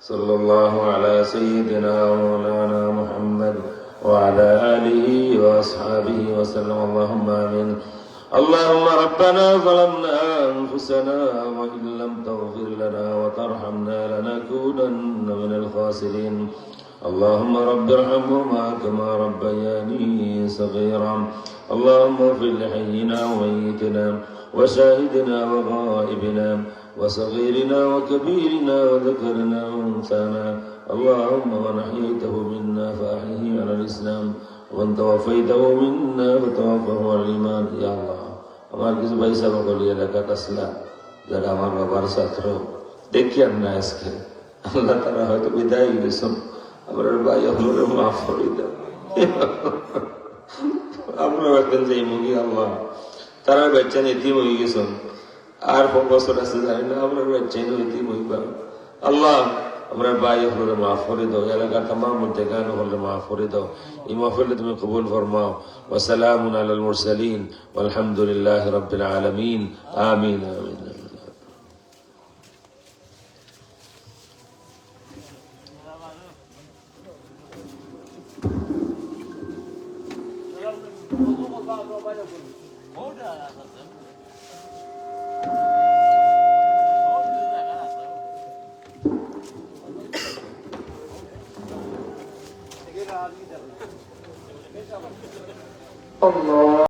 صلى الله على سيدنا ومولانا محمد وعلى آله وأصحابه وسلم. اللهم آمين. اللهم ربنا ظلمنا أنفسنا وإن لم تغفر لنا وترحمنا لنكونن من الخاسرين. اللهم رب ارحمهما كما ربياني صغيرا. اللهم اغفر لحينا وميتنا وشاهدنا وغائبنا وصغيرنا وكبيرنا وذكرنا وانثانا. اللهم من أحييته منا فأحيه على الإسلام ومن توفيته منا فتوفه على الإيمان. يا الله আমার কিছু পয়সা বলি এলাকার আসলা যারা আমার বাবার ছাত্র দেখি আর না আজকে আল্লাহ তারা হয়তো বিদায় গেছেন আমার ভাই আপনারা মাফ করে দেন আপনারা একদিন যে মুগি আল্লাহ তারা বাচ্চা নীতি হয়ে গেছেন আর বছর আছে জানি না আপনার বাচ্চা নীতি হইবা আল্লাহ আমরা ভাই আপনারা মাফ করে দাও এলাকার তামাম মধ্যে গান হলে মাফ করে দাও এই মাহফিলে তুমি কবুল ফরমাও ওয়া সালামুন আলাল মুরসালিন ওয়ালহামদুলিল্লাহি রাব্বিল আলামিন আমিন আমিন Allah